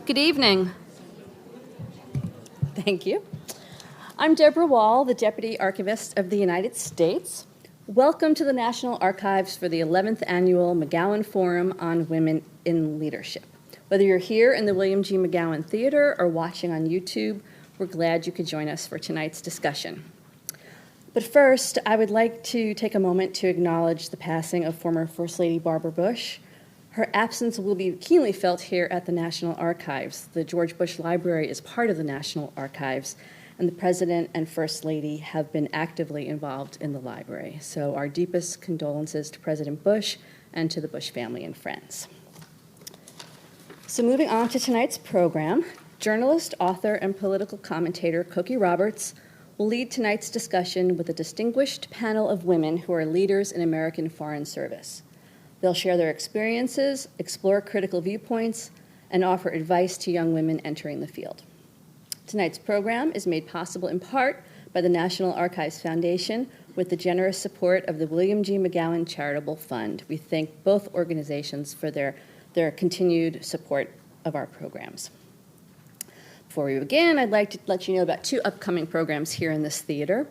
Good evening. Thank you. I'm Deborah Wall, the Deputy Archivist of the United States. Welcome to the National Archives for the 11th Annual McGowan Forum on Women in Leadership. Whether you're here in the William G. McGowan Theater or watching on YouTube, we're glad you could join us for tonight's discussion. But first, I would like to take a moment to acknowledge the passing of former First Lady Barbara Bush. Her absence will be keenly felt here at the National Archives. The George Bush Library is part of the National Archives, and the President and First Lady have been actively involved in the library. So our deepest condolences to President Bush and to the Bush family and friends. So moving on to tonight's program, journalist, author, and political commentator Cokie Roberts will lead tonight's discussion with a distinguished panel of women who are leaders in American foreign service. They'll share their experiences, explore critical viewpoints, and offer advice to young women entering the field. Tonight's program is made possible in part by the National Archives Foundation with the generous support of the William G. McGowan Charitable Fund. We thank both organizations for their continued support of our programs. Before we begin, I'd like to let you know about two upcoming programs here in this theater.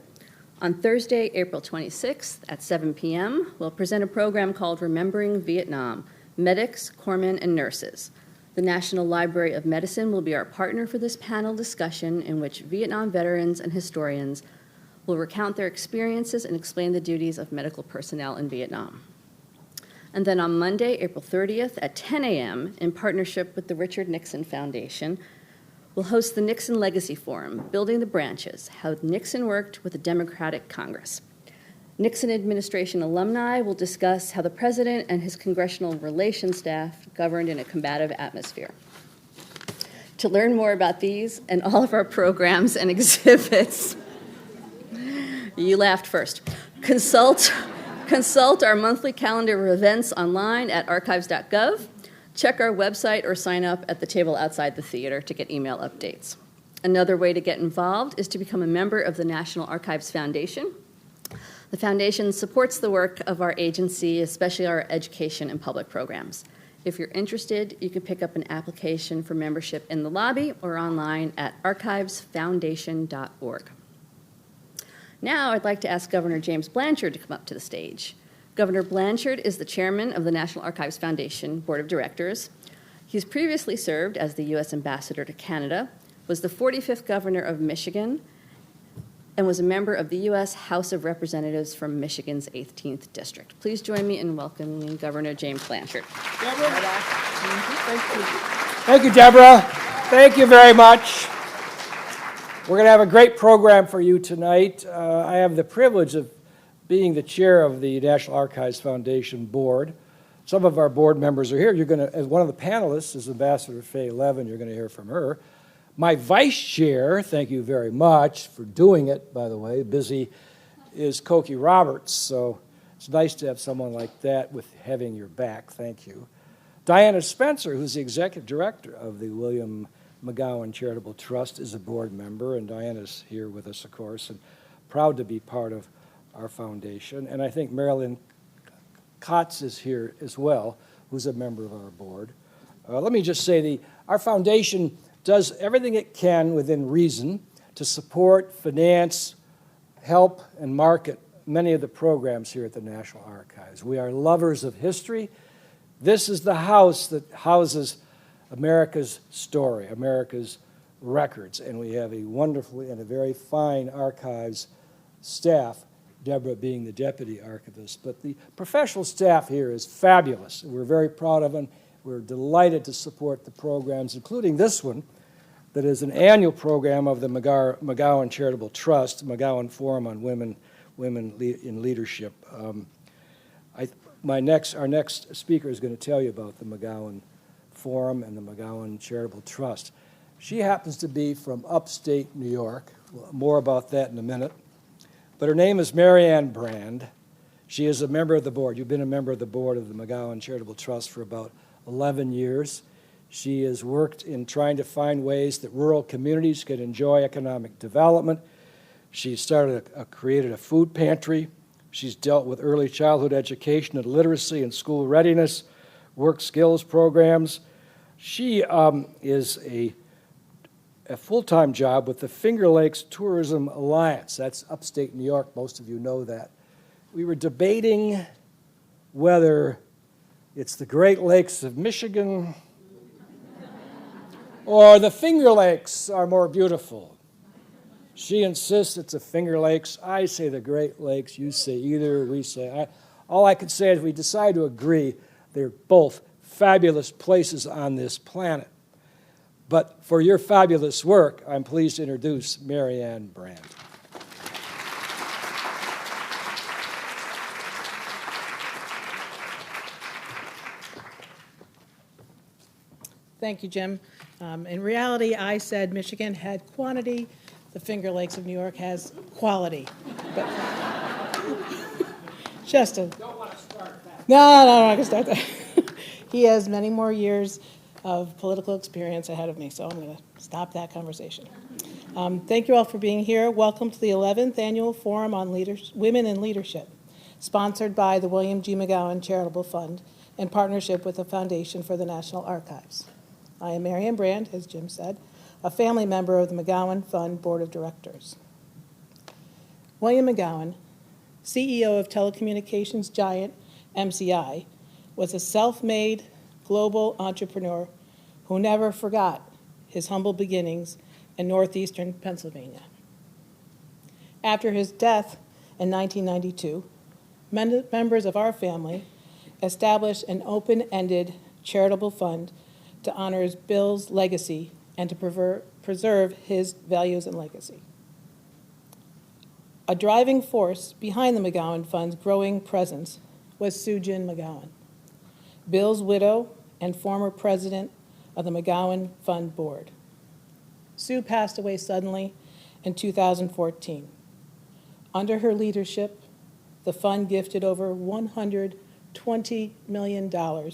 On Thursday, April 26th at 7 p.m., we'll present a program called Remembering Vietnam, Medics, Corpsmen, and Nurses. The National Library of Medicine will be our partner for this panel discussion in which Vietnam veterans and historians will recount their experiences and explain the duties of medical personnel in Vietnam. And then on Monday, April 30th at 10 a.m., in partnership with the Richard Nixon Foundation, we'll host the Nixon Legacy Forum, Building the Branches, How Nixon Worked with the Democratic Congress. Nixon administration alumni will discuss how the president and his congressional relations staff governed in a combative atmosphere. To learn more about these and all of our programs and exhibits, you laughed first, consult our monthly calendar of events online at archives.gov. Check our website or sign up at the table outside the theater to get email updates. Another way to get involved is to become a member of the National Archives Foundation. The foundation supports the work of our agency, especially our education and public programs. If you're interested, you can pick up an application for membership in the lobby or online at archivesfoundation.org. Now I'd like to ask Governor James Blanchard to come up to the stage. Governor Blanchard is the chairman of the National Archives Foundation Board of Directors. He's previously served as the U.S. Ambassador to Canada, was the 45th governor of Michigan, and was a member of the U.S. House of Representatives from Michigan's 18th District. Please join me in welcoming Governor James Blanchard. Deborah? Thank you, Deborah. Thank you very much. We're going to have a great program for you tonight. I have the privilege of being the chair of the National Archives Foundation Board. Some of our board members are here. You're going to, as one of the panelists is Ambassador Fay Hartog-Levin. You're going to hear from her. My vice chair, thank you very much for doing it, by the way, busy, is Cokie Roberts. So it's nice to have someone like that with having your back. Thank you. Diana Spencer, who's the executive director of the William McGowan Charitable Trust, is a board member, and Diana's here with us, of course, and proud to be part of our foundation. And I think Marilyn Kotz is here as well, who's a member of our board. Let me just say, our foundation does everything it can within reason to support, finance, help, and market many of the programs here at the National Archives. We are lovers of history. This is the house that houses America's story, America's records, and we have a wonderfully and a very fine archives staff, Deborah being the deputy archivist. But the professional staff here is fabulous. We're very proud of them. We're delighted to support the programs, including this one, that is an annual program of the McGowan Charitable Trust, McGowan Forum on Women in Leadership. Our next speaker is going to tell you about the McGowan Forum and the McGowan Charitable Trust. She happens to be from upstate New York. More about that in a minute. But her name is Marianne Brand. She is a member of the board. You've been a member of the board of the McGowan Charitable Trust for about 11 years. She has worked in trying to find ways that rural communities can enjoy economic development. She created a food pantry. She's dealt with early childhood education and literacy and school readiness, work skills programs. She is a full-time job with the Finger Lakes Tourism Alliance. That's upstate New York. Most of you know that. We were debating whether it's the Great Lakes of Michigan or the Finger Lakes are more beautiful. She insists it's the Finger Lakes. I say the Great Lakes. You say either. We say. All I can say is we decide to agree they're both fabulous places on this planet. But for your fabulous work, I'm pleased to introduce Marianne Brand. Thank you, Jim. In reality, I said Michigan had quantity. The Finger Lakes of New York has quality. But just a... Don't want to start that. No, I'm not going to start that. He has many more years of political experience ahead of me, so I'm going to stop that conversation. Thank you all for being here. Welcome to the 11th Annual Forum on Women in Leadership, sponsored by the William G. McGowan Charitable Fund in partnership with the Foundation for the National Archives. I am Marianne Brand, as Jim said, a family member of the McGowan Fund Board of Directors. William McGowan, CEO of telecommunications giant MCI, was a self-made global entrepreneur who never forgot his humble beginnings in northeastern Pennsylvania. After his death in 1992, members of our family established an open-ended charitable fund to honor Bill's legacy and to preserve his values and legacy. A driving force behind the McGowan Fund's growing presence was Sue Gin McGowan, Bill's widow and former president of the McGowan Fund Board. Sue passed away suddenly in 2014. Under her leadership, the fund gifted over $120 million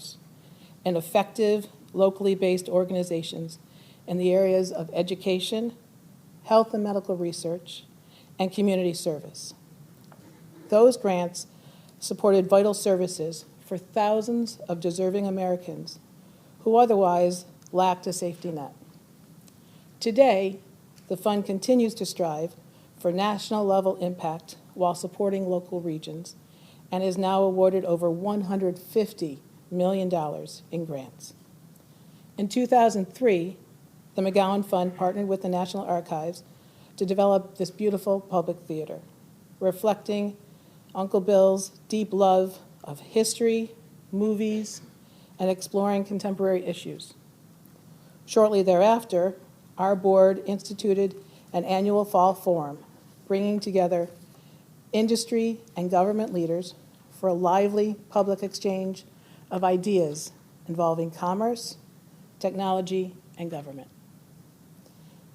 in effective, locally based organizations in the areas of education, health and medical research, and community service. Those grants supported vital services for thousands of deserving Americans who otherwise lacked a safety net. Today, the fund continues to strive for national-level impact while supporting local regions and is now awarded over $150 million in grants. In 2003, the McGowan Fund partnered with the National Archives to develop this beautiful public theater, reflecting Uncle Bill's deep love of history, movies, and exploring contemporary issues. Shortly thereafter, our board instituted an annual fall forum, bringing together industry and government leaders for a lively public exchange of ideas involving commerce, technology, and government.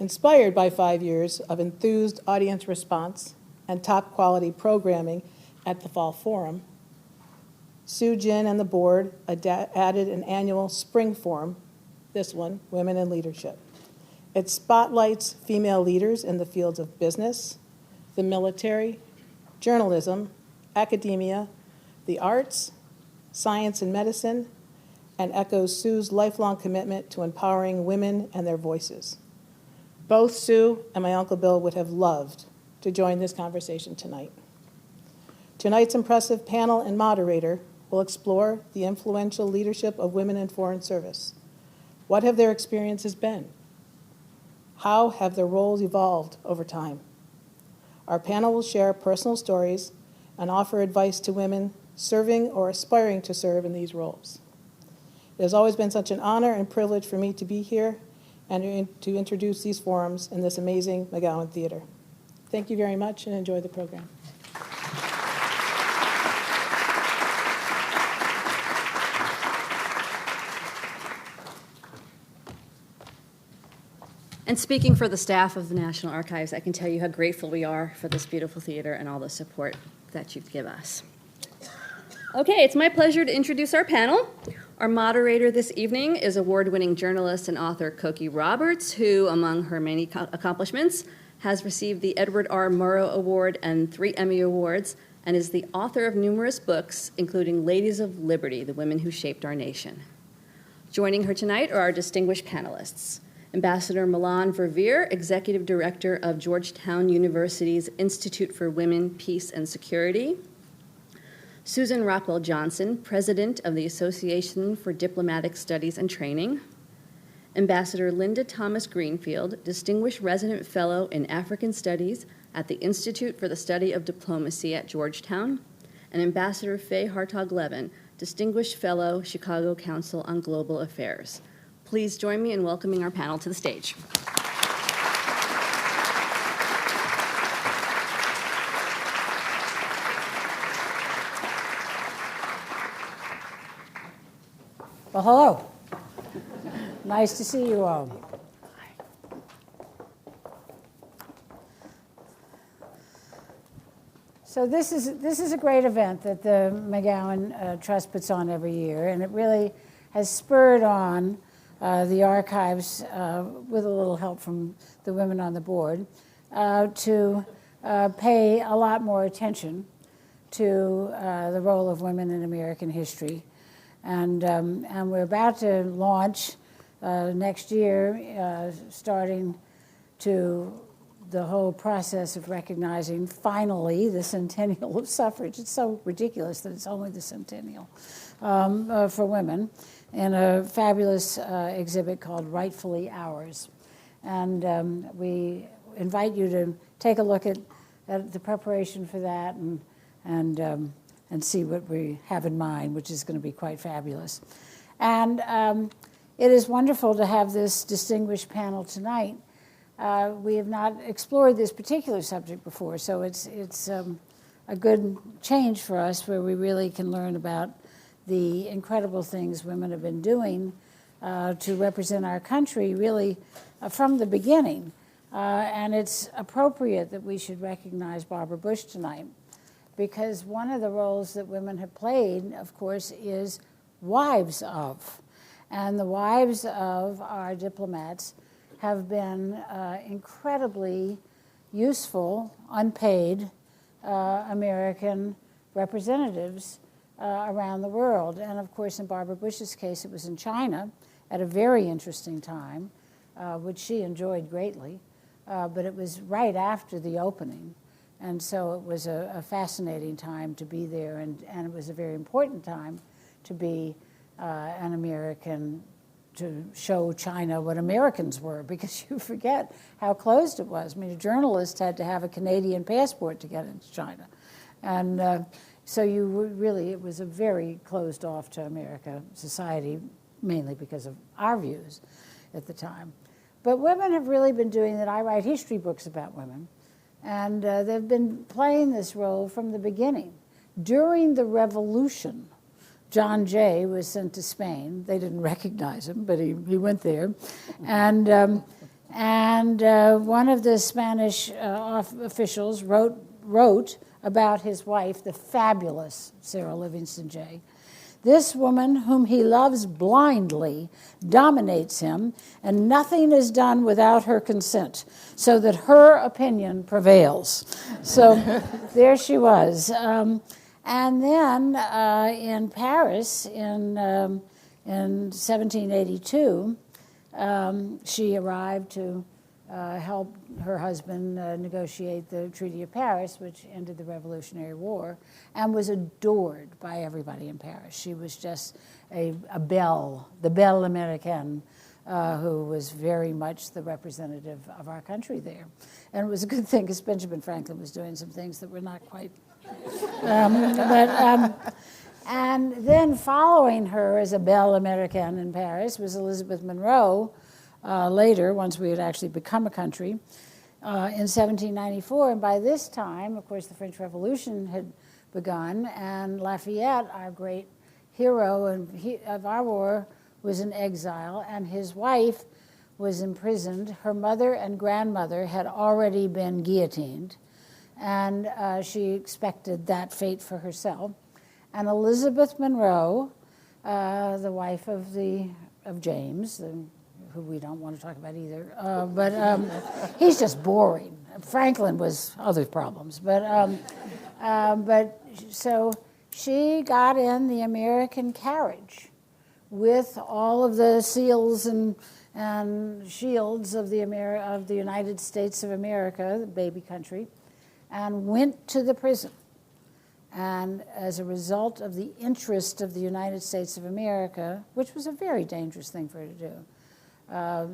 Inspired by 5 years of enthused audience response and top-quality programming at the Fall Forum, Sue Gin and the board added an annual Spring Forum, this one, Women in Leadership. It spotlights female leaders in the fields of business, the military, journalism, academia, the arts, science and medicine, and echoes Sue's lifelong commitment to empowering women and their voices. Both Sue and my Uncle Bill would have loved to join this conversation tonight. Tonight's impressive panel and moderator will explore the influential leadership of women in foreign service. What have their experiences been? How have their roles evolved over time? Our panel will share personal stories and offer advice to women serving or aspiring to serve in these roles. It has always been such an honor and privilege for me to be here and to introduce these forums in this amazing McGowan Theater. Thank you very much and enjoy the program. And speaking for the staff of the National Archives, I can tell you how grateful we are for this beautiful theater and all the support that you've given us. Okay, it's my pleasure to introduce our panel. Our moderator this evening is award-winning journalist and author Cokie Roberts, who, among her many accomplishments, has received the Edward R. Murrow Award and 3 Emmy Awards, and is the author of numerous books, including Ladies of Liberty, The Women Who Shaped Our Nation. Joining her tonight are our distinguished panelists. Ambassador Melanne Verveer, Executive Director of Georgetown University's Institute for Women, Peace, and Security. Susan Rockwell Johnson, President of the Association for Diplomatic Studies and Training. Ambassador Linda Thomas-Greenfield, Distinguished Resident Fellow in African Studies at the Institute for the Study of Diplomacy at Georgetown. And Ambassador Fay Hartog-Levin, Distinguished Fellow, Chicago Council on Global Affairs. Please join me in welcoming our panel to the stage. Well, hello. Nice to see you all. So this is a great event that the McGowan Trust puts on every year, and it really has spurred on the archives, with a little help from the women on the board, to pay a lot more attention to the role of women in American history. And we're about to launch next year, starting to the whole process of recognizing finally the centennial of suffrage. It's so ridiculous that it's only the centennial for women, in a fabulous exhibit called Rightfully Ours. And we invite you to take a look at the preparation for that and see what we have in mind, which is going to be quite fabulous. And it is wonderful to have this distinguished panel tonight. We have not explored this particular subject before, so it's a good change for us, where we really can learn about the incredible things women have been doing to represent our country, really from the beginning. And it's appropriate that we should recognize Barbara Bush tonight, because one of the roles that women have played, of course, is wives of. And the wives of our diplomats have been incredibly useful, unpaid American representatives around the world. And of course, in Barbara Bush's case, it was in China at a very interesting time, which she enjoyed greatly, but it was right after the opening. And so it was a fascinating time to be there, and it was a very important time to be an American, to show China what Americans were, because you forget how closed it was. I mean, a journalist had to have a Canadian passport to get into China. And so it was a very closed off to America society, mainly because of our views at the time. But women have really been doing that. I write history books about women. And they've been playing this role from the beginning. During the Revolution, John Jay was sent to Spain. They didn't recognize him, but he went there. And one of the Spanish officials wrote about his wife, the fabulous Sarah Livingston Jay. This woman, whom he loves blindly, dominates him, and nothing is done without her consent, so that her opinion prevails. So there she was. And then in Paris in 1782, she arrived to help her husband negotiate the Treaty of Paris, which ended the Revolutionary War, and was adored by everybody in Paris. She was just a belle, the belle Americaine, who was very much the representative of our country there. And it was a good thing, because Benjamin Franklin was doing some things that were not quite... and then following her as a belle Americaine in Paris was Elizabeth Monroe, later, once we had actually become a country, in 1794. And by this time, of course, the French Revolution had begun, and Lafayette, our great hero of our war, was in exile, and his wife was imprisoned. Her mother and grandmother had already been guillotined, and she expected that fate for herself. And Elizabeth Monroe, the wife of James, who we don't want to talk about either, but he's just boring. Franklin was other problems, but so she got in the American carriage with all of the seals and shields of the United States of America, the baby country, and went to the prison. And as a result of the interest of the United States of America, which was a very dangerous thing for her to do,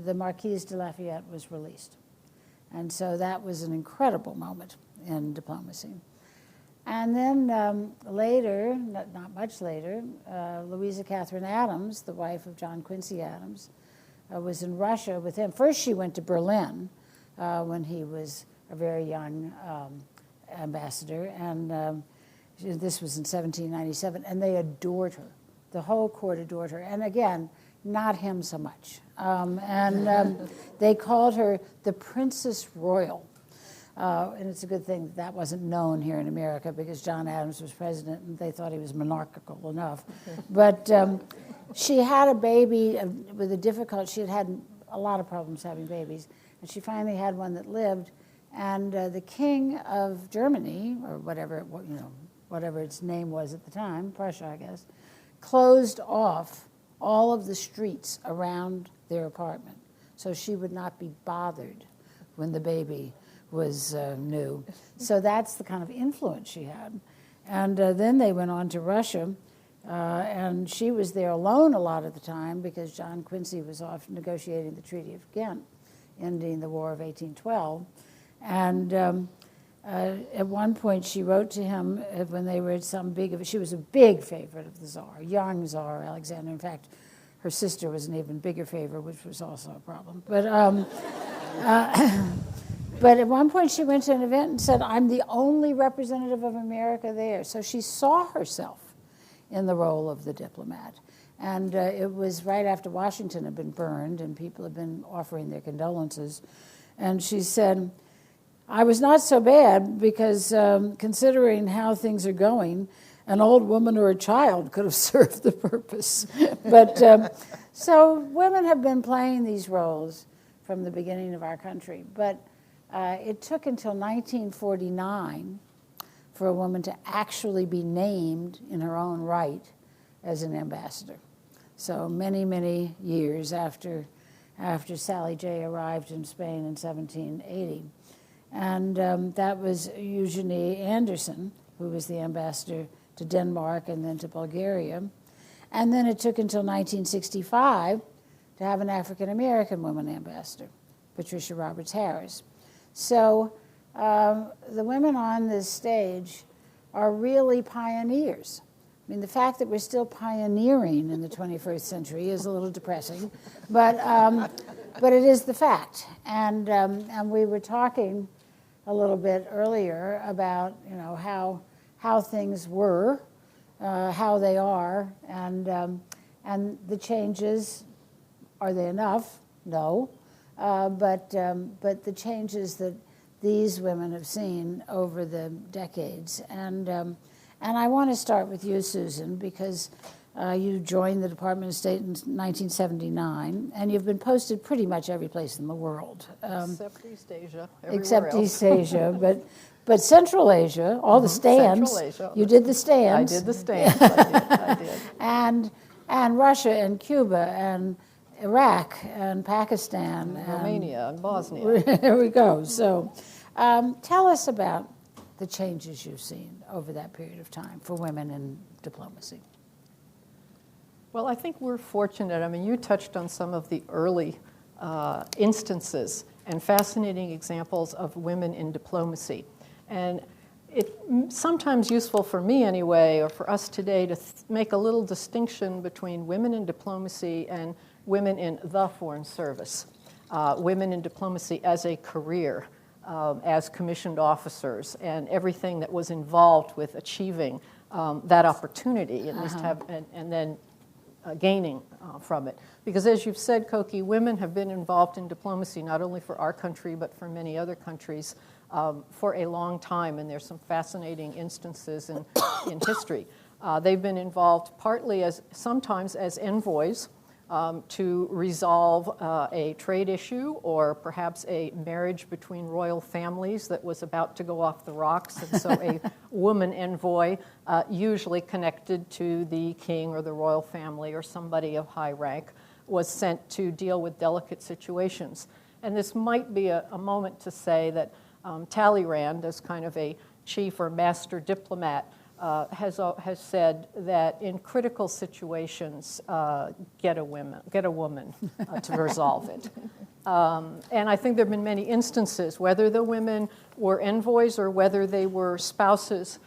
the Marquise de Lafayette was released. And so that was an incredible moment in diplomacy. And then later, not much later, Louisa Catherine Adams, the wife of John Quincy Adams, was in Russia with him. First she went to Berlin when he was a very young ambassador, and this was in 1797, and they adored her. The whole court adored her. And again, not him so much. They called her the Princess Royal. And it's a good thing that wasn't known here in America because John Adams was president and they thought he was monarchical enough. But she had a baby with a difficult, she had had a lot of problems having babies, and she finally had one that lived. And the King of Germany, or whatever, whatever its name was at the time, Prussia, I guess, closed off all of the streets around their apartment so she would not be bothered when the baby was new. So that's the kind of influence she had. And then they went on to Russia, and she was there alone a lot of the time because John Quincy was off negotiating the Treaty of Ghent, ending the War of 1812. And at one point she wrote to him when they were at some big, she was a big favorite of the Tsar, young Tsar Alexander. In fact, her sister was an even bigger favorite, which was also a problem. But at one point she went to an event and said, I'm the only representative of America there. So she saw herself in the role of the diplomat. And it was right after Washington had been burned and people had been offering their condolences. And she said, I was not so bad because considering how things are going, an old woman or a child could have served the purpose. But so women have been playing these roles from the beginning of our country. But it took until 1949 for a woman to actually be named in her own right as an ambassador. So many, many years after Sally J. arrived in Spain in 1780. And that was Eugenie Anderson, who was the ambassador to Denmark and then to Bulgaria. And then it took until 1965 to have an African-American woman ambassador, Patricia Roberts Harris. So the women on this stage are really pioneers. I mean, the fact that we're still pioneering in the 21st century is a little depressing, but it is the fact. And we were talking a little bit earlier about how things were, how they are, and the changes. Are they enough? No. But the changes that these women have seen over the decades. And I want to start with you, Susan, because you joined the Department of State in 1979, and you've been posted pretty much every place in the world. Except East Asia, Except East Asia, but Central Asia, all the stands. Central Asia. You did the stands. I did the stands, I did. And Russia and Cuba and Iraq and Pakistan. And Romania and Bosnia. There we go. So tell us about the changes you've seen over that period of time for women in diplomacy. Well, I think we're fortunate. I mean, you touched on some of the early instances and fascinating examples of women in diplomacy. And it's sometimes useful for me anyway, or for us today, to make a little distinction between women in diplomacy and women in the Foreign Service, women in diplomacy as a career, as commissioned officers, and everything that was involved with achieving that opportunity, at least have, and then gaining from it. Because as you've said, Cokie, women have been involved in diplomacy not only for our country, but for many other countries for a long time, and there's some fascinating instances in history. They've been involved partly sometimes as envoys to resolve a trade issue or perhaps a marriage between royal families that was about to go off the rocks. And so a woman envoy, usually connected to the king or the royal family or somebody of high rank, was sent to deal with delicate situations. And this might be a moment to say that Talleyrand, as kind of a chief or master diplomat, has said that in critical situations, get a woman to resolve it. And I think there have been many instances, whether the women were envoys or whether they were spouses,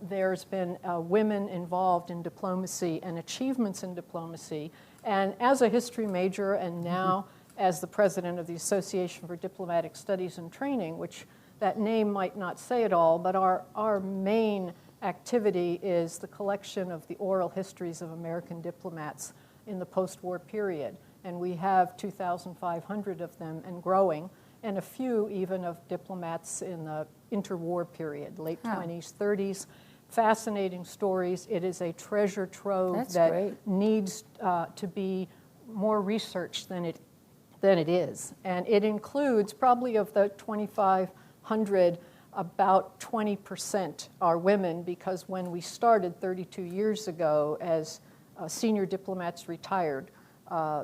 there's been women involved in diplomacy and achievements in diplomacy. And as a history major and now as the president of the Association for Diplomatic Studies and Training, which that name might not say it all, but our main activity is the collection of the oral histories of American diplomats in the post-war period. And we have 2,500 of them and growing, and a few even of diplomats in the interwar period, late 20s, 30s. Fascinating stories. It is a treasure trove that needs to be more researched than it is. And it includes, probably of the 2,500, about 20% are women, because when we started 32 years ago as senior diplomats retired,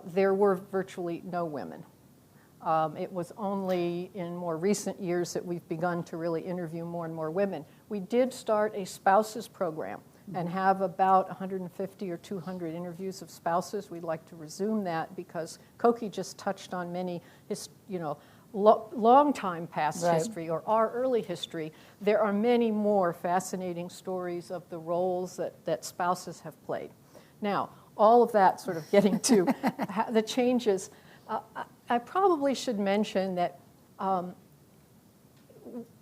there were virtually no women. It was only in more recent years that we've begun to really interview more and more women. We did start a spouses program and have about 150 or 200 interviews of spouses. We'd like to resume that because Cokie just touched on many, long time past history or our early history. There are many more fascinating stories of the roles that spouses have played. Now, all of that sort of getting to the changes, I probably should mention that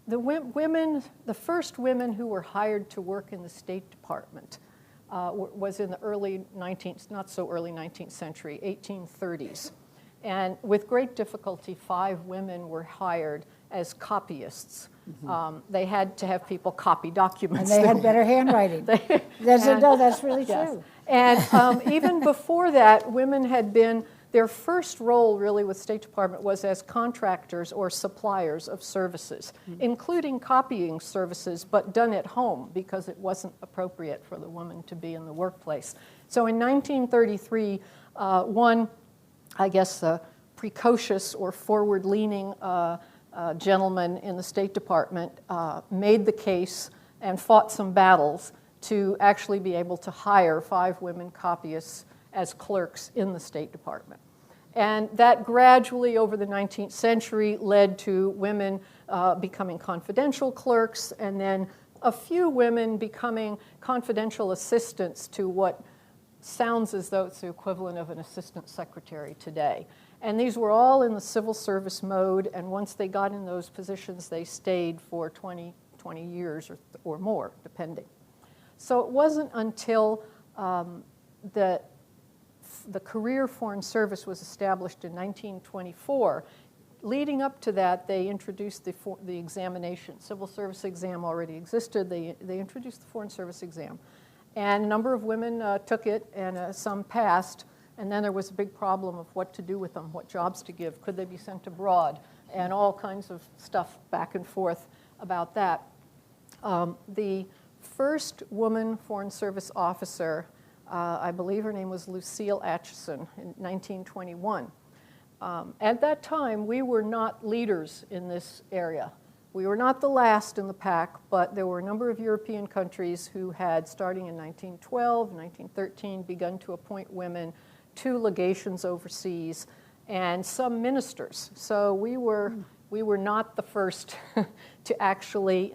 the first women who were hired to work in the State Department was in the early 19th, not so early 19th century, 1830s. And with great difficulty, 5 women were hired as copyists. They had to have people copy documents. And they had better handwriting. That's really true. And even before that, women had been, their first role really with State Department was as contractors or suppliers of services, including copying services, but done at home because it wasn't appropriate for the woman to be in the workplace. So in 1933, one, I guess, precocious or forward-leaning gentleman in the State Department made the case and fought some battles to actually be able to hire 5 women copyists as clerks in the State Department. And that gradually over the 19th century led to women becoming confidential clerks, and then a few women becoming confidential assistants to what sounds as though it's the equivalent of an assistant secretary today. And these were all in the civil service mode, and once they got in those positions, they stayed for 20 years or more, depending. So it wasn't until the Career Foreign Service was established in 1924. Leading up to that, they introduced the examination. Civil service exam already existed. They introduced the Foreign Service exam. And a number of women took it, and some passed. And then there was a big problem of what to do with them, what jobs to give. Could they be sent abroad? And all kinds of stuff back and forth about that. The first woman Foreign Service officer, I believe her name was Lucille Atchison in 1921. At that time, we were not leaders in this area. We were not the last in the pack, but there were a number of European countries who had, starting in 1912, 1913, begun to appoint women to legations overseas and some ministers. So we were not the first to actually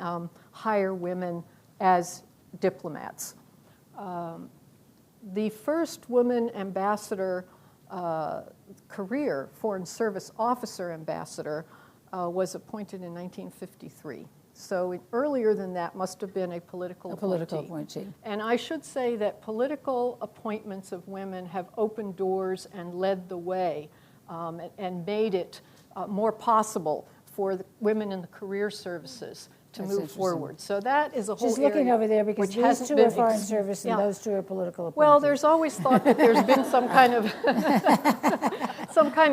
hire women as diplomats. The first woman ambassador, career Foreign Service officer ambassador, was appointed in 1953. So earlier than that must have been a political appointee. And I should say that political appointments of women have opened doors and led the way and made it more possible for the women in the career services to That's move interesting. forward. So that is a whole Just looking area over there, because which these hasn't two been are foreign ex- service and Yeah. those two are political appointees. Well, there's always thought that there's been some kind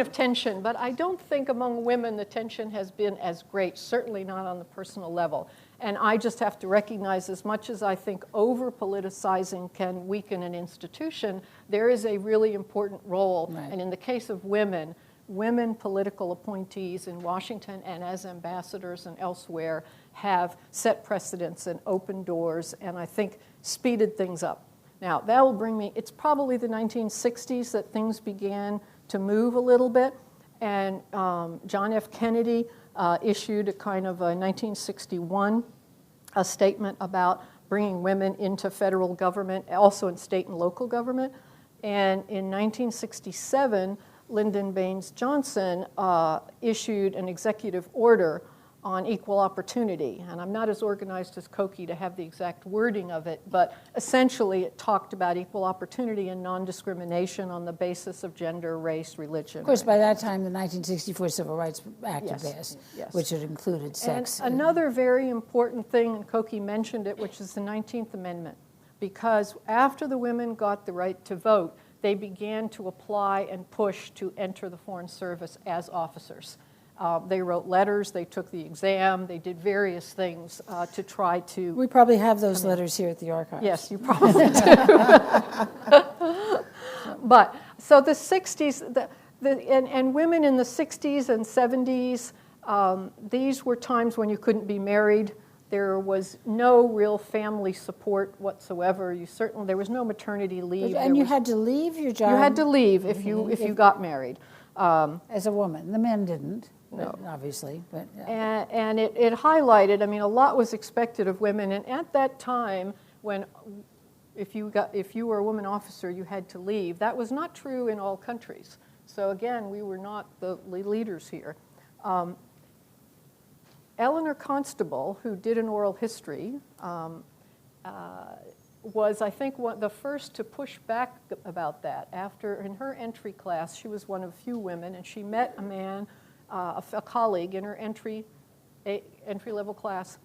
of tension, but I don't think among women the tension has been as great, certainly not on the personal level. And I just have to recognize, as much as I think over-politicizing can weaken an institution, there is a really important role. Right. And in the case of women political appointees in Washington and as ambassadors and elsewhere have set precedents and opened doors, and I think speeded things up. Now, that will bring me, it's probably the 1960s that things began to move a little bit, and John F. Kennedy issued a kind of a 1961 a statement about bringing women into federal government, also in state and local government. And in 1967, Lyndon Baines Johnson issued an executive order on equal opportunity. And I'm not as organized as Cokie to have the exact wording of it, but essentially it talked about equal opportunity and non-discrimination on the basis of gender, race, religion. Of course, by that time, the 1964 Civil Rights Act had Yes, passed, yes. which had included sex. And another very important thing, and Cokie mentioned it, which is the 19th Amendment. Because after the women got the right to vote, they began to apply and push to enter the Foreign Service as officers. They wrote letters, they took the exam, they did various things to try to... We probably have those letters here at the archives. Yes, you probably do. But, so the 60s, and women in the 60s and 70s, these were times when you couldn't be married. There was no real family support whatsoever. There was no maternity leave. And you had to leave your job. You had to leave if you got married. As a woman. The men didn't, No. obviously. But And it highlighted, I mean, a lot was expected of women. And at that time, when if you were a woman officer, you had to leave, that was not true in all countries. So again, we were not the leaders here. Eleanor Constable, who did an oral history, was, I think, the first to push back about that. In her entry class, she was one of few women, and she met a man, a colleague in her entry-level class,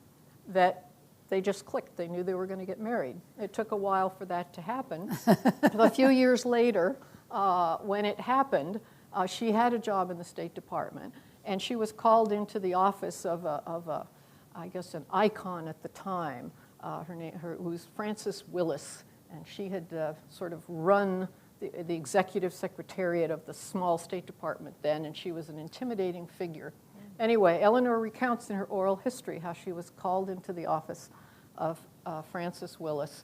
that they just clicked. They knew they were going to get married. It took a while for that to happen. A few years later, when it happened, she had a job in the State Department, and she was called into the office of I guess, an icon at the time. Her name was Frances Willis, and she had sort of run the executive secretariat of the small State Department then, and she was an intimidating figure. Anyway, Eleanor recounts in her oral history how she was called into the office of Frances Willis,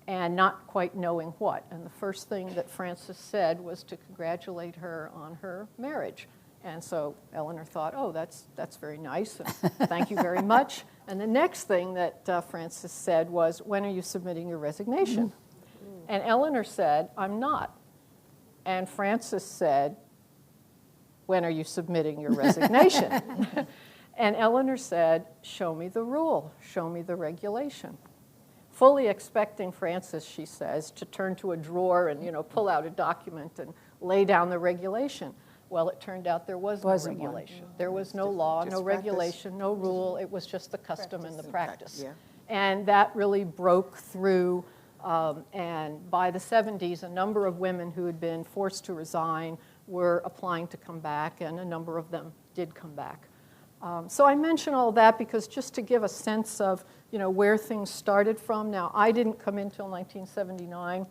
and not quite knowing what. And the first thing that Frances said was to congratulate her on her marriage. And so Eleanor thought, oh, that's very nice, and thank you very much. And the next thing that Frances said was, when are you submitting your resignation? And Eleanor said, I'm not. And Frances said, when are you submitting your resignation? And Eleanor said, show me the rule, show me the regulation. Fully expecting Frances, she says, to turn to a drawer and pull out a document and lay down the regulation. Well, it turned out there was no regulation. There was no law, no regulation, no rule. It was just the custom and the practice. Yeah. And that really broke through. And by the 70s, a number of women who had been forced to resign were applying to come back, and a number of them did come back. So I mention all that because just to give a sense of where things started from. Now, I didn't come in till 1979,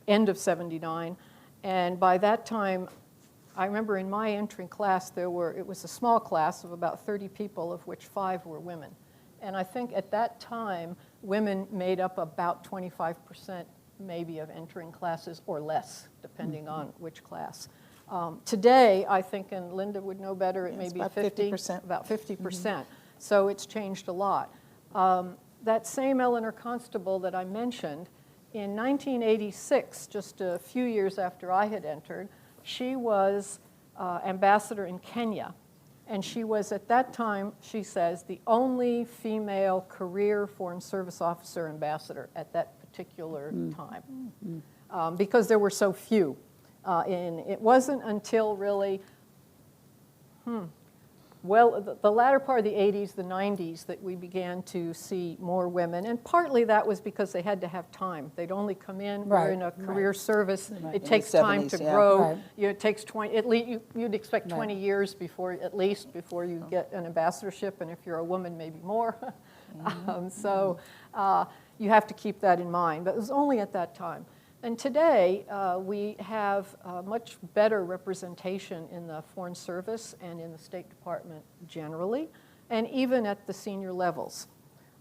end of 79. And by that time, I remember in my entering class, it was a small class of about 30 people, of which 5 were women. And I think at that time, women made up about 25% maybe of entering classes or less, depending on which class. Today, I think, and Linda would know better, it may be about 50%. About 50%. So it's changed a lot. That same Eleanor Constable that I mentioned, in 1986, just a few years after I had entered, she was ambassador in Kenya. And she was, at that time, she says, the only female career Foreign Service officer ambassador at that particular time. Because there were so few. It wasn't until really, well, the latter part of the 80s, the 90s, that we began to see more women. And partly that was because they had to have time. They'd only come in, we're in a career service. It takes time to grow. Right. It takes 20, at least you'd expect 20 years before, at least, before you get an ambassadorship. And if you're a woman, maybe more. So you have to keep that in mind. But it was only at that time. And today, we have much better representation in the Foreign Service and in the State Department generally, and even at the senior levels.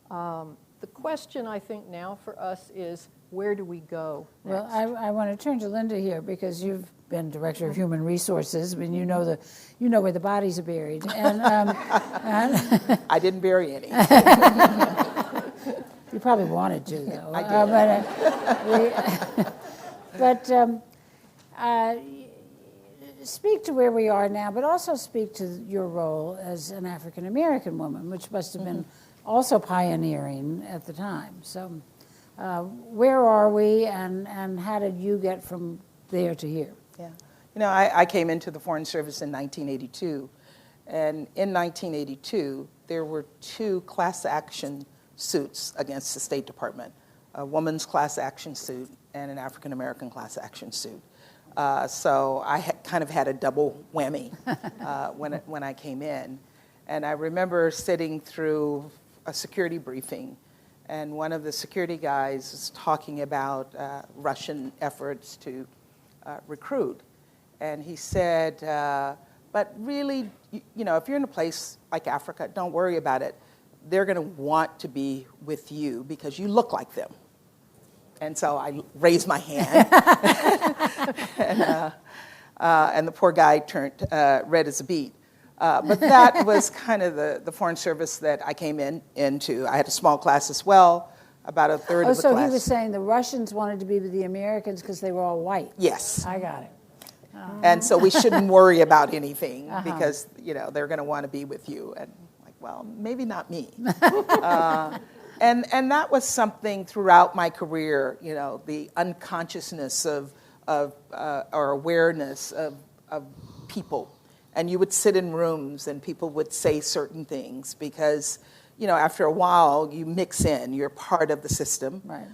The question, I think, now for us is, where do we go next? Well, I want to turn to Linda here because you've been Director of Human Resources. I mean, you know where the bodies are buried. And, I didn't bury any. you probably wanted to, though. I did. Speak to where we are now, but also speak to your role as an African American woman, which must have been also pioneering at the time. So, where are we, and how did you get from there to here? Yeah. You know, I came into the Foreign Service in 1982, and in 1982, there were 2 class action suits against the State Department, a woman's class action suit and an African American class action suit. So I kind of had a double whammy when I came in. And I remember sitting through a security briefing, and one of the security guys was talking about Russian efforts to recruit. And he said, but really, you know, if you're in a place like Africa, don't worry about it. They're going to want to be with you because you look like them. And so I raised my hand, and the poor guy turned red as a beet. But that was kind of the Foreign Service that I came into. I had a small class as well, about a third of the so class. he was saying the Russians wanted to be with the Americans because they were all white. Yes. I got it. And so we shouldn't worry about anything because, you know, they're going to want to be with you. And like, well, maybe not me. And that was something throughout my career, you know, the unconsciousness of or awareness of people. And you would sit in rooms and people would say certain things because, you know, after a while you mix in. You're part of the system. Right.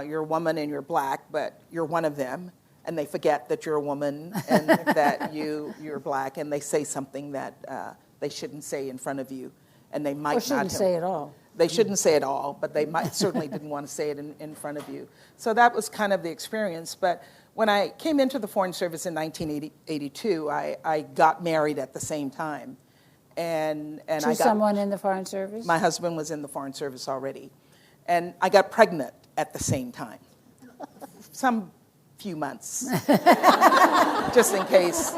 You're a woman and you're black, but you're one of them. And they forget that you're a woman and that you're black, and they say something that they shouldn't say in front of you, and they might Or shouldn't say it all. They shouldn't say it all, but they might certainly didn't want to say it in front of you. So that was kind of the experience. But when I came into the Foreign Service in 1982, I got married at the same time, and To someone in the Foreign Service? My husband was in the Foreign Service already, and I got pregnant at the same time. Some few months, just in case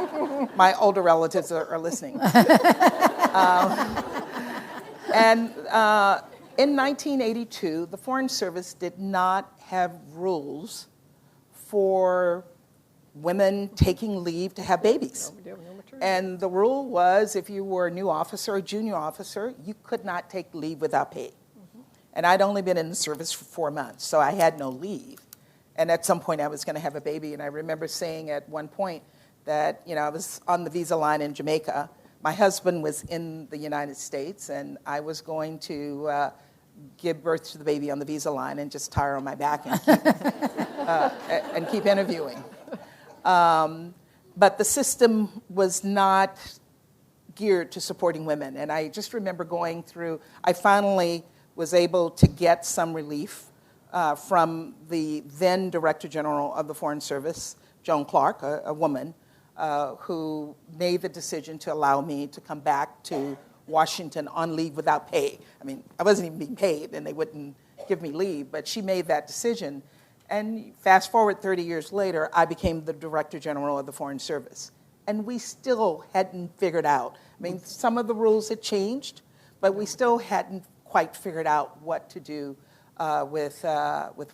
my older relatives are listening. And in 1982, the Foreign Service did not have rules for women taking leave to have babies. And the rule was if you were a new officer or junior officer, you could not take leave without pay. And I'd only been in the service for 4 months, so I had no leave. And at some point I was going to have a baby, and I remember saying at one point that, you know, I was on the visa line in Jamaica. My husband was in the United States, and I was going to give birth to the baby on the visa line and just tire on my back and keep interviewing. But the system was not geared to supporting women. And I just remember going through, I finally was able to get some relief from the then Director General of the Foreign Service, Joan Clark, a woman, who made the decision to allow me to come back to Washington on leave without pay. I mean, I wasn't even being paid, and they wouldn't give me leave, but she made that decision. And fast forward 30 years later, I became the Director General of the Foreign Service. And we still hadn't figured out. I mean, some of the rules had changed, but we still hadn't quite figured out what to do with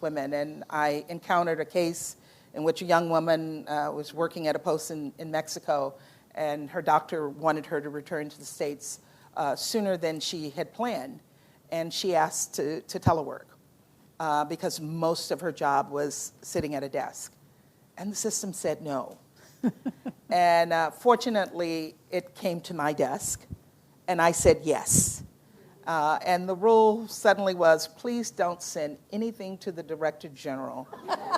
women. And I encountered a case in which a young woman was working at a post in Mexico, and her doctor wanted her to return to the States sooner than she had planned. And she asked to telework because most of her job was sitting at a desk. And the system said no. And fortunately, it came to my desk, And I said yes. And the rule suddenly was, please don't send anything to the Director General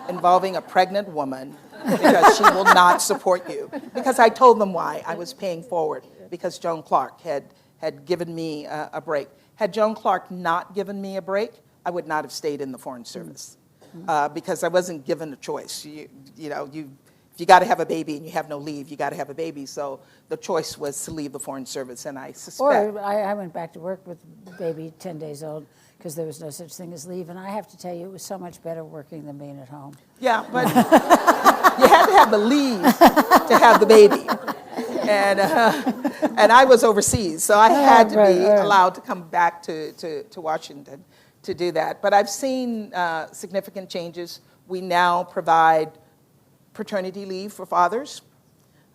involving a pregnant woman because she will not support you. Because I told them why. I was paying forward because Joan Clark had given me a break. Had Joan Clark not given me a break, I would not have stayed in the Foreign Service because I wasn't given a choice. If you got to have a baby and you have no leave, you got to have a baby. So the choice was to leave the Foreign Service, and I suspect. Or I went back to work with the baby 10 days old because there was no such thing as leave. And I have to tell you, it was so much better working than being at home. Yeah, but you had to have the leave to have the baby. And I was overseas, so I had to be allowed to come back to Washington to do that. But I've seen significant changes. We now provide paternity leave for fathers,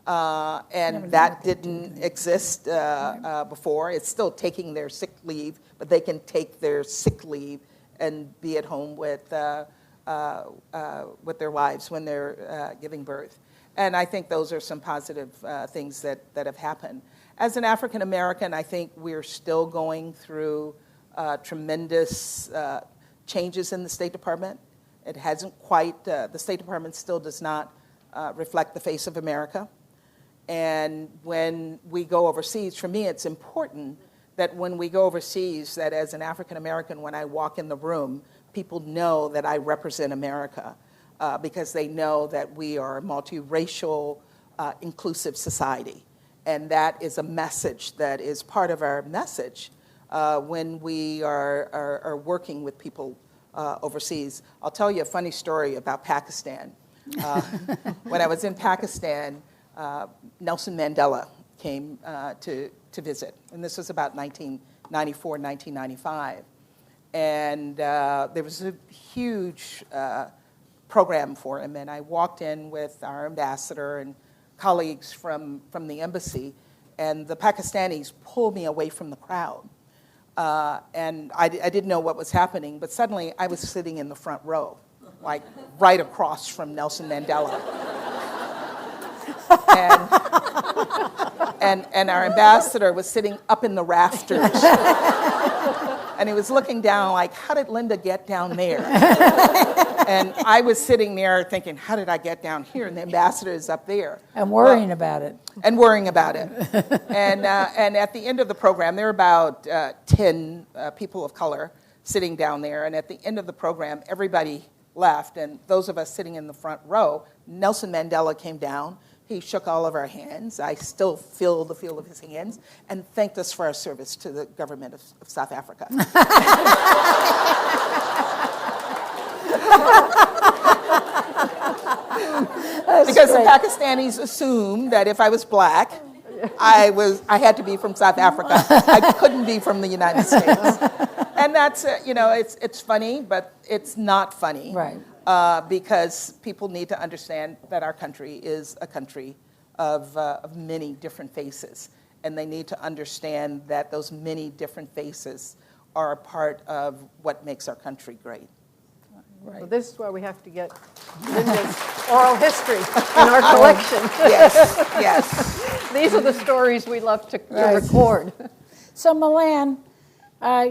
and that didn't exist before. It's still taking their sick leave, but they can take their sick leave and be at home with their wives when they're giving birth. And I think those are some positive things that have happened. As an African American, I think we're still going through tremendous changes in the State Department. It hasn't quite, the State Department still does not reflect the face of America. And when we go overseas, for me, it's important that when we go overseas, that as an African American, when I walk in the room, people know that I represent America because they know that we are a multiracial, inclusive society. And that is a message that is part of our message when we are working with people overseas. I'll tell you a funny story about Pakistan. When I was in Pakistan, Nelson Mandela came to visit, and this was about 1994, 1995. And there was a huge program for him, and I walked in with our ambassador and colleagues from the embassy, and the Pakistanis pulled me away from the crowd. And I didn't know what was happening, but suddenly I was sitting in the front row, like right across from Nelson Mandela. And our ambassador was sitting up in the rafters. And he was looking down like, how did Linda get down there? And I was sitting there thinking, how did I get down here? And the ambassador is up there. And worrying about it. And worrying about it. And at the end of the program, there were about 10 people of color sitting down there. And at the end of the program, everybody left. And those of us sitting in the front row, Nelson Mandela came down. He shook all of our hands. I still feel the feel of his hands, and thanked us for our service to the government of South Africa. Because the Pakistanis assumed that if I was black, I had to be from South Africa. I couldn't be from the United States. And that's, it's funny, but it's not funny. Right. Because people need to understand that our country is a country of many different faces. And they need to understand that those many different faces are a part of what makes our country great. Right. So this is why we have to get Linda's oral history in our collection. Yes. These are the stories we love to record. So Melanne,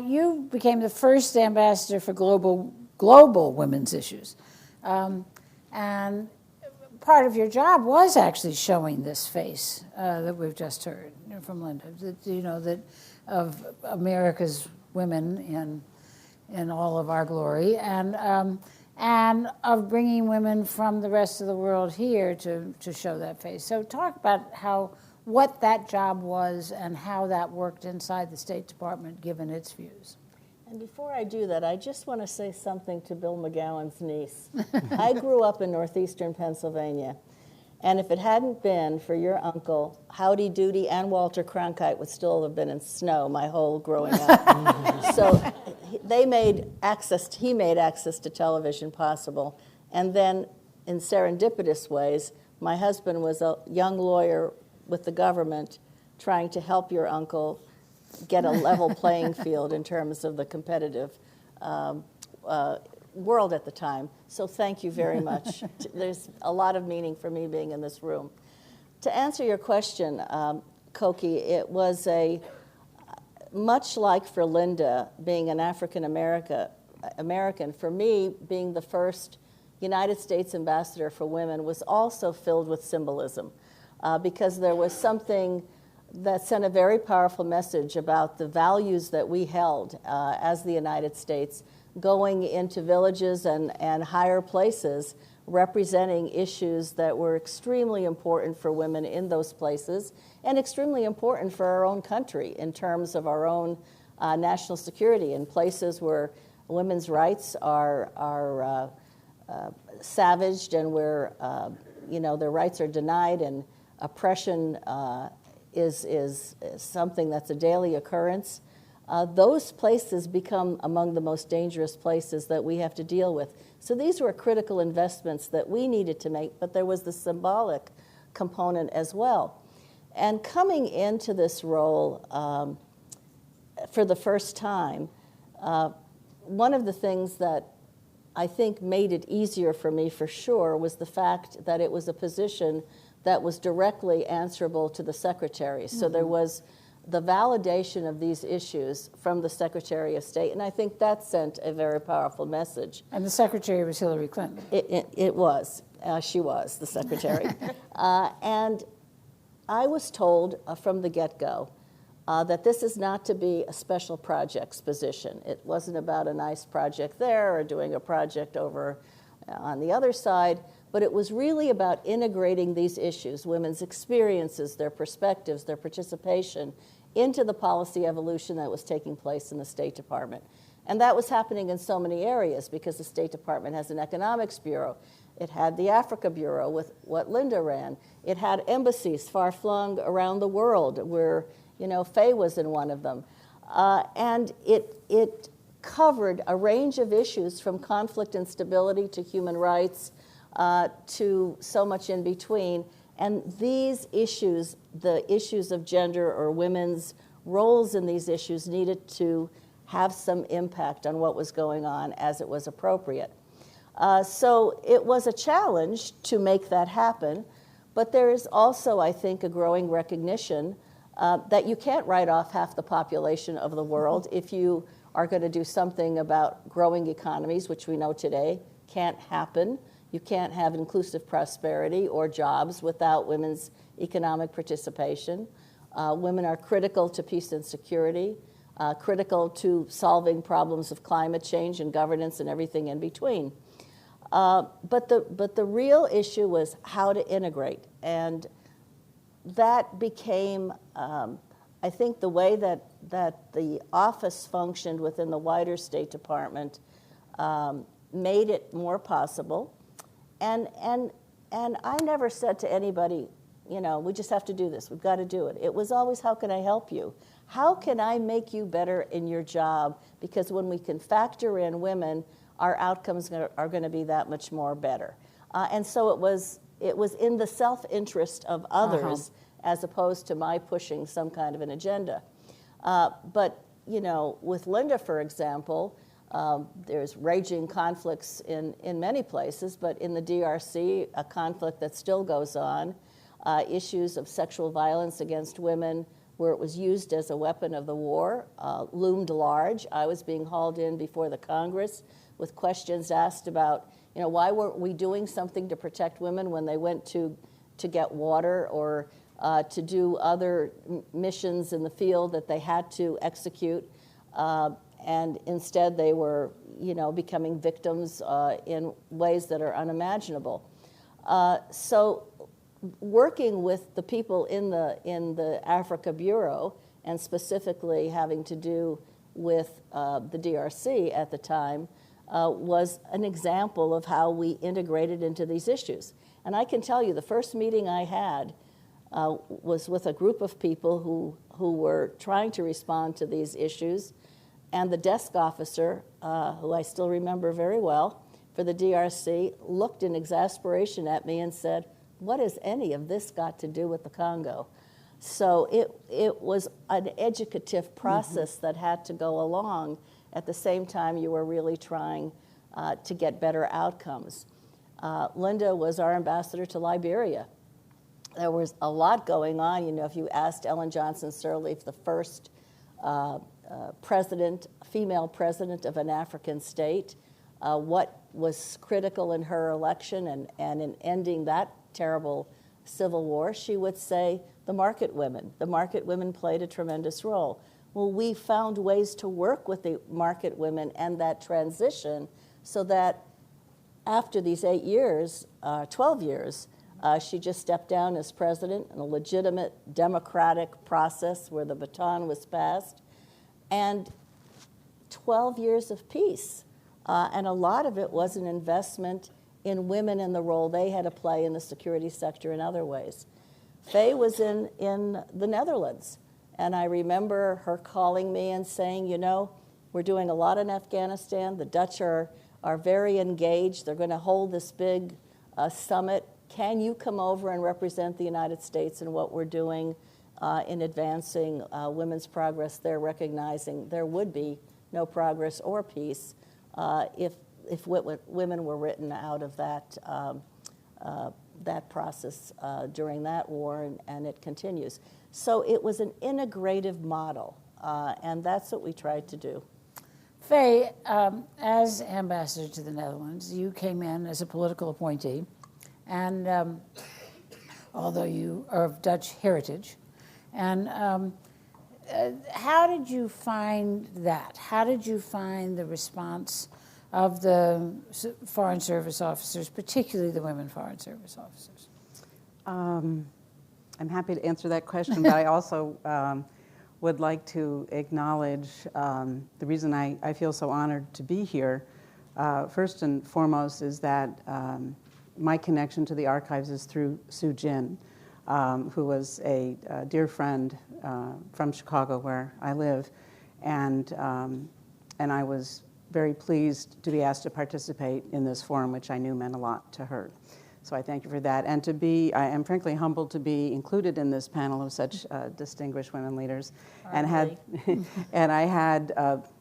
you became the first ambassador for global women's issues. And part of your job was actually showing this face that we've just heard from Linda, that of America's women in all of our glory, and of bringing women from the rest of the world here to show that face. So talk about what that job was and how that worked inside the State Department, given its views. And before I do that, I just want to say something to Bill McGowan's niece. I grew up in northeastern Pennsylvania, and if it hadn't been for your uncle, Howdy Doody and Walter Cronkite would still have been in snow my whole growing up. So he made access to television possible. And then in serendipitous ways, my husband was a young lawyer with the government trying to help your uncle get a level playing field in terms of the competitive world at the time. So thank you very much. There's a lot of meaning for me being in this room. To answer your question, Cokie, it was much like for Linda, being an African American, for me, being the first United States ambassador for women was also filled with symbolism, because there was something that sent a very powerful message about the values that we held as the United States, going into villages and higher places, representing issues that were extremely important for women in those places and extremely important for our own country in terms of our own national security, in places where women's rights are savaged and where their rights are denied, and oppression is something that's a daily occurrence. Those places become among the most dangerous places that we have to deal with. So these were critical investments that we needed to make, but there was the symbolic component as well. And coming into this role for the first time, one of the things that I think made it easier for me for sure was the fact that it was a position that was directly answerable to the secretary. So there was the validation of these issues from the Secretary of State, and I think that sent a very powerful message. And the secretary was Hillary Clinton. It was. She was the secretary. And I was told from the get-go that this is not to be a special projects position. It wasn't about a nice project there or doing a project over on the other side, but it was really about integrating these issues, women's experiences, their perspectives, their participation, into the policy evolution that was taking place in the State Department. And that was happening in so many areas because the State Department has an economics bureau. It had the Africa Bureau with what Linda ran. It had embassies far-flung around the world where, Fay was in one of them. And it covered a range of issues from conflict and stability to human rights to so much in between. And these issues, the issues of gender or women's roles in these issues, needed to have some impact on what was going on as it was appropriate. So it was a challenge to make that happen, but there is also, I think, a growing recognition that you can't write off half the population of the world if you are going to do something about growing economies, which we know today can't happen. You can't have inclusive prosperity or jobs without women's economic participation. Women are critical to peace and security, critical to solving problems of climate change and governance and everything in between. But the real issue was how to integrate. And that became, I think, the way that the office functioned within the wider State Department made it more possible. And I never said to anybody, we just have to do this. We've got to do it. It was always, how can I help you? How can I make you better in your job? Because when we can factor in women, our outcomes are going to be that much more better. And so it was in the self-interest of others as opposed to my pushing some kind of an agenda. But, with Linda, for example, there's raging conflicts in many places, but in the DRC, a conflict that still goes on, issues of sexual violence against women where it was used as a weapon of the war loomed large. I was being hauled in before the Congress with questions asked about, why weren't we doing something to protect women when they went to get water or to do other missions in the field that they had to execute. And instead they were, becoming victims in ways that are unimaginable. So working with the people in the Africa Bureau, and specifically having to do with the DRC at the time, was an example of how we integrated into these issues. And I can tell you, the first meeting I had was with a group of people who were trying to respond to these issues. And the desk officer, who I still remember very well, for the DRC, looked in exasperation at me and said, "What has any of this got to do with the Congo?" So it was an educative process that had to go along at the same time you were really trying to get better outcomes. Linda was our ambassador to Liberia. There was a lot going on. If you asked Ellen Johnson Sirleaf, the first female president of an African state, what was critical in her election and in ending that terrible civil war, she would say the market women. The market women played a tremendous role. Well, we found ways to work with the market women and that transition so that after these 8 years, 12 years, she just stepped down as president in a legitimate democratic process where the baton was passed, and 12 years of peace. And a lot of it was an investment in women and the role they had to play in the security sector in other ways. Fay was in the Netherlands, and I remember her calling me and saying, you know, we're doing a lot in Afghanistan. The Dutch are very engaged. They're going to hold this big summit. Can you come over and represent the United States in what we're doing in advancing women's progress there, recognizing there would be no progress or peace if women were written out of that process during that war, and it continues. So it was an integrative model, and that's what we tried to do. Fay, as ambassador to the Netherlands, you came in as a political appointee, and although you are of Dutch heritage, and how did you find that? How did you find the response of the Foreign Service officers, particularly the women Foreign Service officers? I'm happy to answer that question, but I also would like to acknowledge the reason I feel so honored to be here. First and foremost is that my connection to the archives is through Sue Jin, who was a dear friend from Chicago, where I live, and I was very pleased to be asked to participate in this forum, which I knew meant a lot to her. So I thank you for that. And I am frankly humbled to be included in this panel of such distinguished women leaders. And I had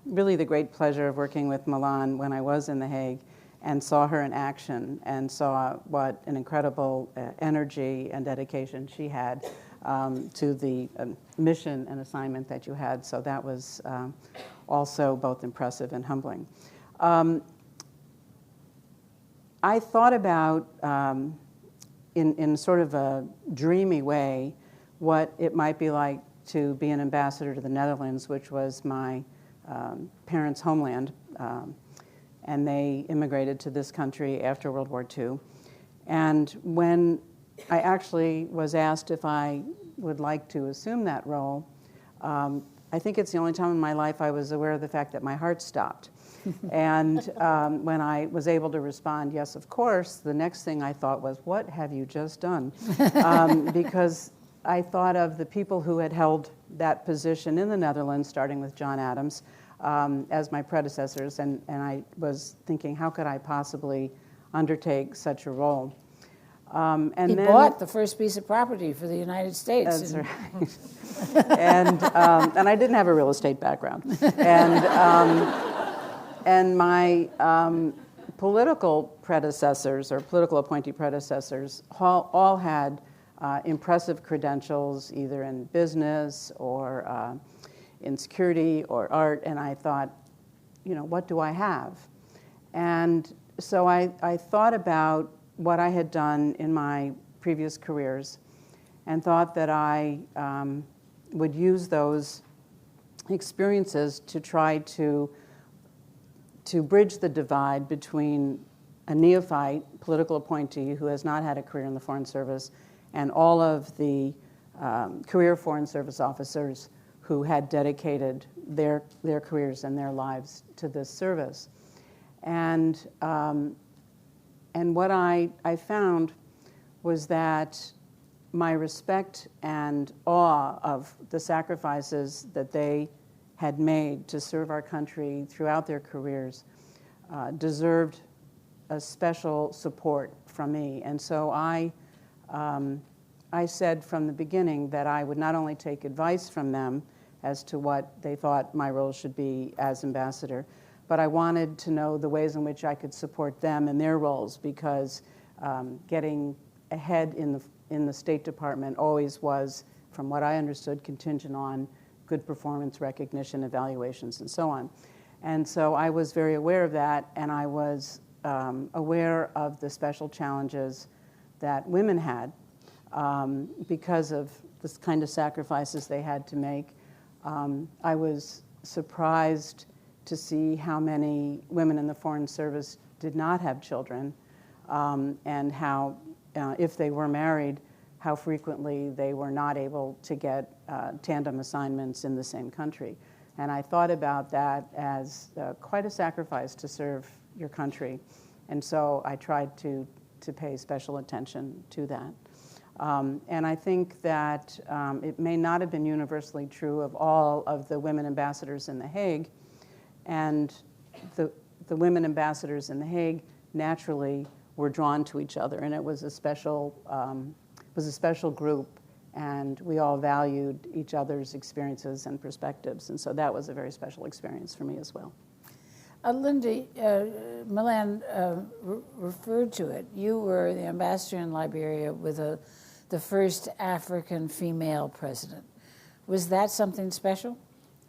really the great pleasure of working with Melanne when I was in The Hague, and saw her in action, and saw what an incredible energy and dedication she had to the mission and assignment that you had. So that was also both impressive and humbling. I thought about, in sort of a dreamy way, what it might be like to be an ambassador to the Netherlands, which was my parents' homeland. And they immigrated to this country after World War II. And when I actually was asked if I would like to assume that role, I think it's the only time in my life I was aware of the fact that my heart stopped. And when I was able to respond, yes, of course, the next thing I thought was, what have you just done? Because I thought of the people who had held that position in the Netherlands, starting with John Adams, as my predecessors, and I was thinking, how could I possibly undertake such a role? He bought the first piece of property for the United States. That's right. And I didn't have a real estate background. And my political predecessors, or political appointee predecessors, all had impressive credentials, either in business or in security or art, and I thought, you know, what do I have? And so I thought about what I had done in my previous careers, and thought that I would use those experiences to try to bridge the divide between a neophyte political appointee who has not had a career in the Foreign Service and all of the career Foreign Service officers who had dedicated their careers and their lives to this service. And what I found was that my respect and awe of the sacrifices that they had made to serve our country throughout their careers deserved a special support from me. And so I said from the beginning that I would not only take advice from them as to what they thought my role should be as ambassador, but I wanted to know the ways in which I could support them in their roles, because getting ahead in the State Department always was, from what I understood, contingent on good performance recognition, evaluations, and so on. And so I was very aware of that, and I was aware of the special challenges that women had because of this kind of sacrifices they had to make. I was surprised to see how many women in the Foreign Service did not have children, and how, if they were married, how frequently they were not able to get tandem assignments in the same country. And I thought about that as quite a sacrifice to serve your country. And so I tried to pay special attention to that. And I think that it may not have been universally true of all of the women ambassadors in The Hague. And the women ambassadors in The Hague naturally were drawn to each other. And it was a special group. And we all valued each other's experiences and perspectives. And so that was a very special experience for me as well. Linda, Melanne referred to it. You were the ambassador in Liberia with the first African female president. Was that something special?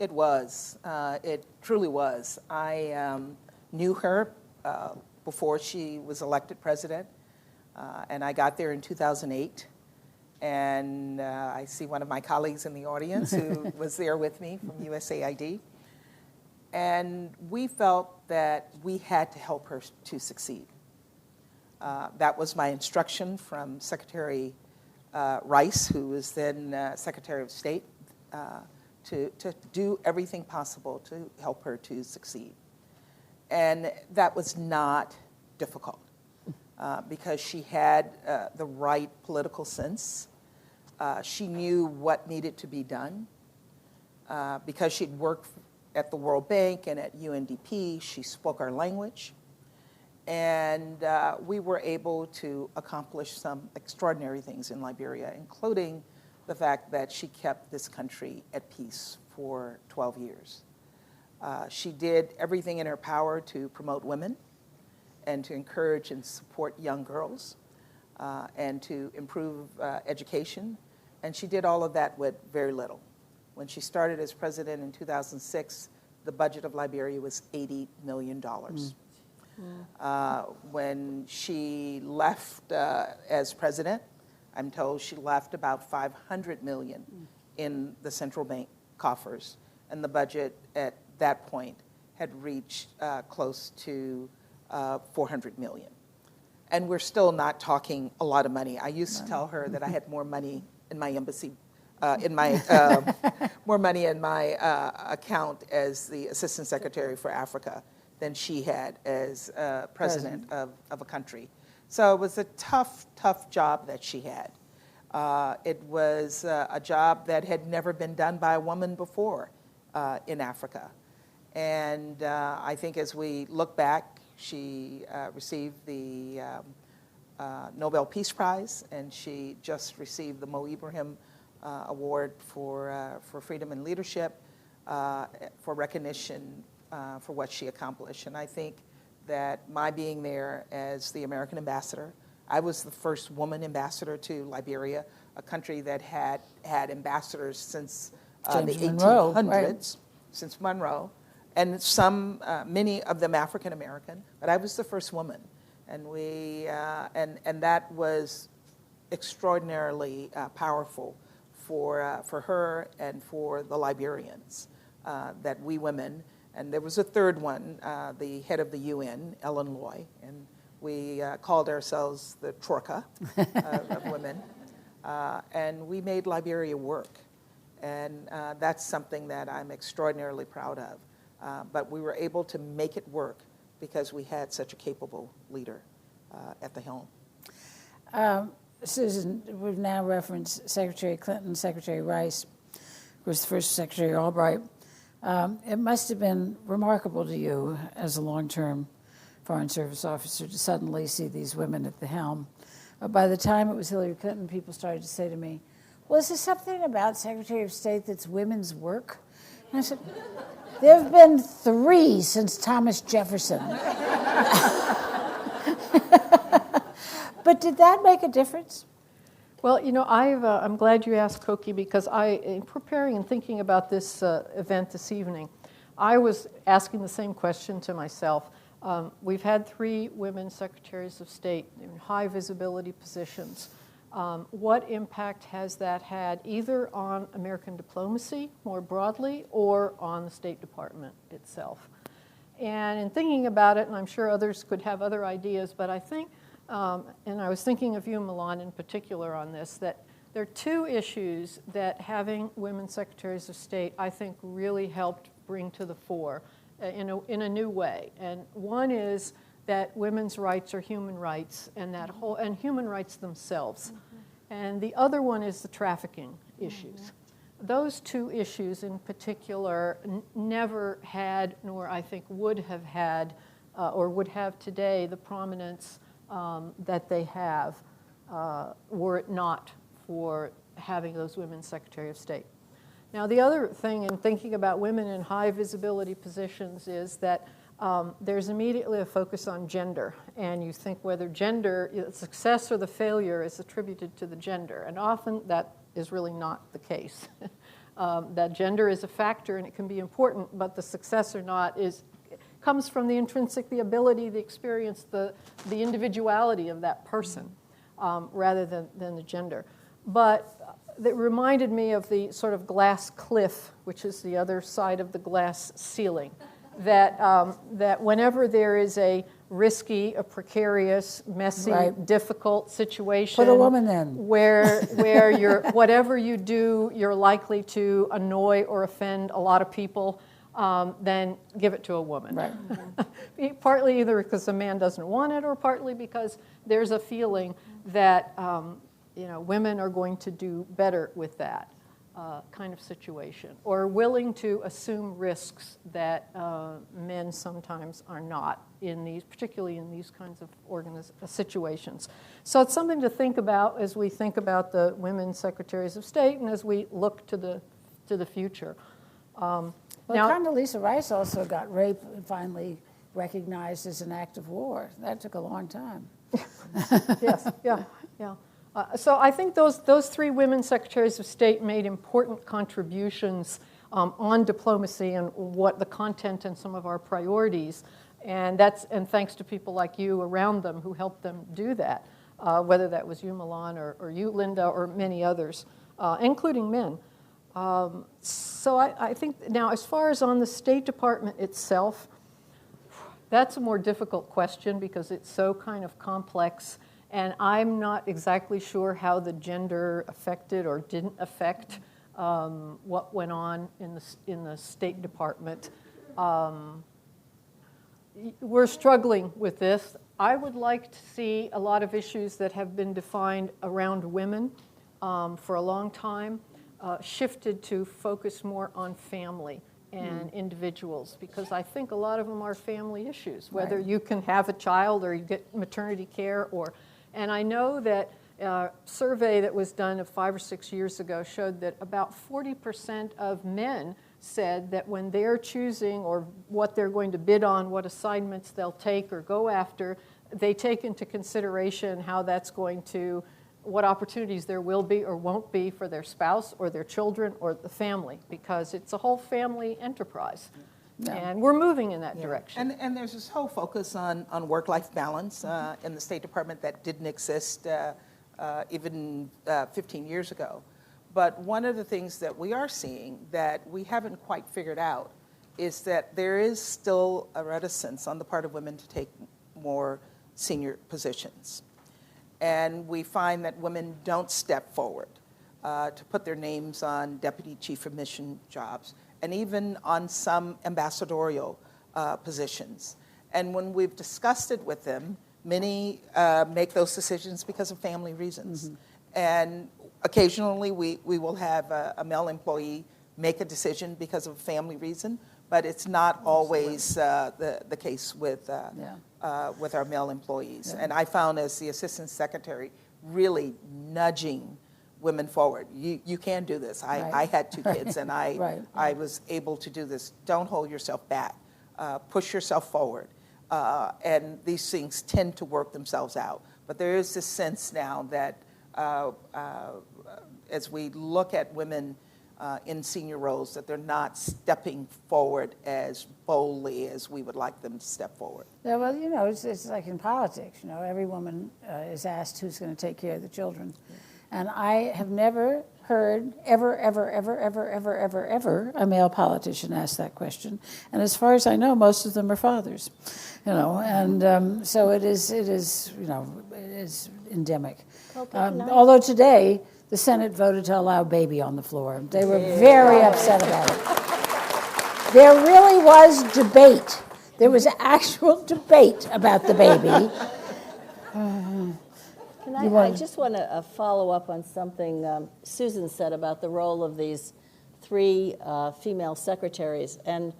It was. It truly was. I knew her before she was elected president, and I got there in 2008. And I see one of my colleagues in the audience who was there with me from USAID. And we felt that we had to help her to succeed. That was my instruction from Secretary Rice, who was then Secretary of State, to do everything possible to help her to succeed. And that was not difficult because she had the right political sense. She knew what needed to be done. Because she'd worked at the World Bank and at UNDP, she spoke our language. And we were able to accomplish some extraordinary things in Liberia, including the fact that she kept this country at peace for 12 years. She did everything in her power to promote women and to encourage and support young girls and to improve education. And she did all of that with very little. When she started as president in 2006, the budget of Liberia was $80 million. When she left as president, I'm told she left about $500 million in the central bank coffers. And the budget at that point had reached close to $400 million. And we're still not talking a lot of money. I used to tell her that I had more money in my embassy, more money in my account as the Assistant Secretary for Africa than she had as president of a country. So it was a tough, tough job that she had. It was a job that had never been done by a woman before in Africa. And I think as we look back, she received the Nobel Peace Prize, and she just received the Mo Ibrahim Award for Freedom and Leadership for recognition for what she accomplished. And I think that my being there as the American ambassador, I was the first woman ambassador to Liberia, a country that had ambassadors since the 1800s, right. Since Monroe, and many of them African American, but I was the first woman. And and that was extraordinarily powerful for her and for the Liberians, that we women, and there was a third one, the head of the UN, Ellen Loy, and we called ourselves the Troika of women, and we made Liberia work. And that's something that I'm extraordinarily proud of. But we were able to make it work because we had such a capable leader at the helm. Susan, we've now referenced Secretary Clinton, Secretary Rice, of course, the first Secretary Albright. It must have been remarkable to you as a long-term Foreign Service officer to suddenly see these women at the helm. By the time it was Hillary Clinton, people started to say to me, well, is there something about Secretary of State that's women's work? And I said, there have been 3 since Thomas Jefferson. But did that make a difference? Well, I'm glad you asked, Cokie, because in preparing and thinking about this event this evening, I was asking the same question to myself. We've had 3 women secretaries of state in high visibility positions. What impact has that had either on American diplomacy more broadly or on the State Department itself? And in thinking about it, and I'm sure others could have other ideas, but I think, and I was thinking of you, Melanne, in particular on this, that there are 2 issues that having women secretaries of state, I think, really helped bring to the fore in a new way. And one is that women's rights are human rights, and and human rights themselves. And the other one is the trafficking issues. Those 2 issues in particular never had, nor I think would have had, or would have today, the prominence that they have were it not for having those women Secretary of State. Now, the other thing in thinking about women in high visibility positions is that there's immediately a focus on gender, and you think whether gender, the success or the failure is attributed to the gender, and often that is really not the case. That gender is a factor and it can be important, but the success or not comes from the intrinsic, the ability, the experience, the individuality of that person, rather than the gender. But that reminded me of the sort of glass cliff, which is the other side of the glass ceiling. That whenever there is a risky, a precarious, messy, Right. difficult situation, Put a woman in. where you're whatever you do, you're likely to annoy or offend a lot of people, then give it to a woman. Right. Partly either because the man doesn't want it, or partly because there's a feeling that women are going to do better with that kind of situation, or willing to assume risks that men sometimes are not particularly in these kinds of situations. So it's something to think about as we think about the women secretaries of state and as we look to the future. Well, Now, Condoleezza Rice also got rape finally recognized as an act of war. That took a long time. yes, yeah. So I think those 3 women secretaries of state made important contributions on diplomacy and what the content and some of our priorities, and thanks to people like you around them who helped them do that, whether that was you, Melanne, or you, Linda, or many others, including men. So I think now, as far as on the State Department itself, that's a more difficult question because it's so kind of complex. And I'm not exactly sure how the gender affected or didn't affect what went on in the State Department. We're struggling with this. I would like to see a lot of issues that have been defined around women for a long time shifted to focus more on family and individuals, because I think a lot of them are family issues, whether you can have a child or you get maternity care and I know that a survey that was done 5 or 6 years ago showed that about 40% of men said that when they're choosing or what they're going to bid on, what assignments they'll take or go after, they take into consideration how that's going to, what opportunities there will be or won't be for their spouse or their children or the family, because it's a whole family enterprise. Yeah. And we're moving in that direction. And there's this whole focus on work-life balance in the State Department that didn't exist even 15 years ago. But one of the things that we are seeing that we haven't quite figured out is that there is still a reticence on the part of women to take more senior positions. And we find that women don't step forward to put their names on deputy chief of mission jobs, and even on some ambassadorial positions. And when we've discussed it with them, many make those decisions because of family reasons. Mm-hmm. And occasionally we will have a male employee make a decision because of a family reason, but it's not always the case with our male employees. Yeah. And I found, as the assistant secretary, really nudging women forward. You can do this. I had 2 kids, and I was able to do this. Don't hold yourself back. Push yourself forward. And these things tend to work themselves out. But there is this sense now that as we look at women in senior roles, that they're not stepping forward as boldly as we would like them to step forward. Yeah, well, you know, it's like in politics. You know, every woman is asked who's going to take care of the children. And I have never heard ever a male politician ask that question. And as far as I know, most of them are fathers. You know, and so it is, you know, it is endemic. Although today, the Senate voted to allow baby on the floor. They were very upset about it. There really was debate. There was actual debate about the baby. I just want to follow up on something Susan said about the role of these 3 female secretaries. And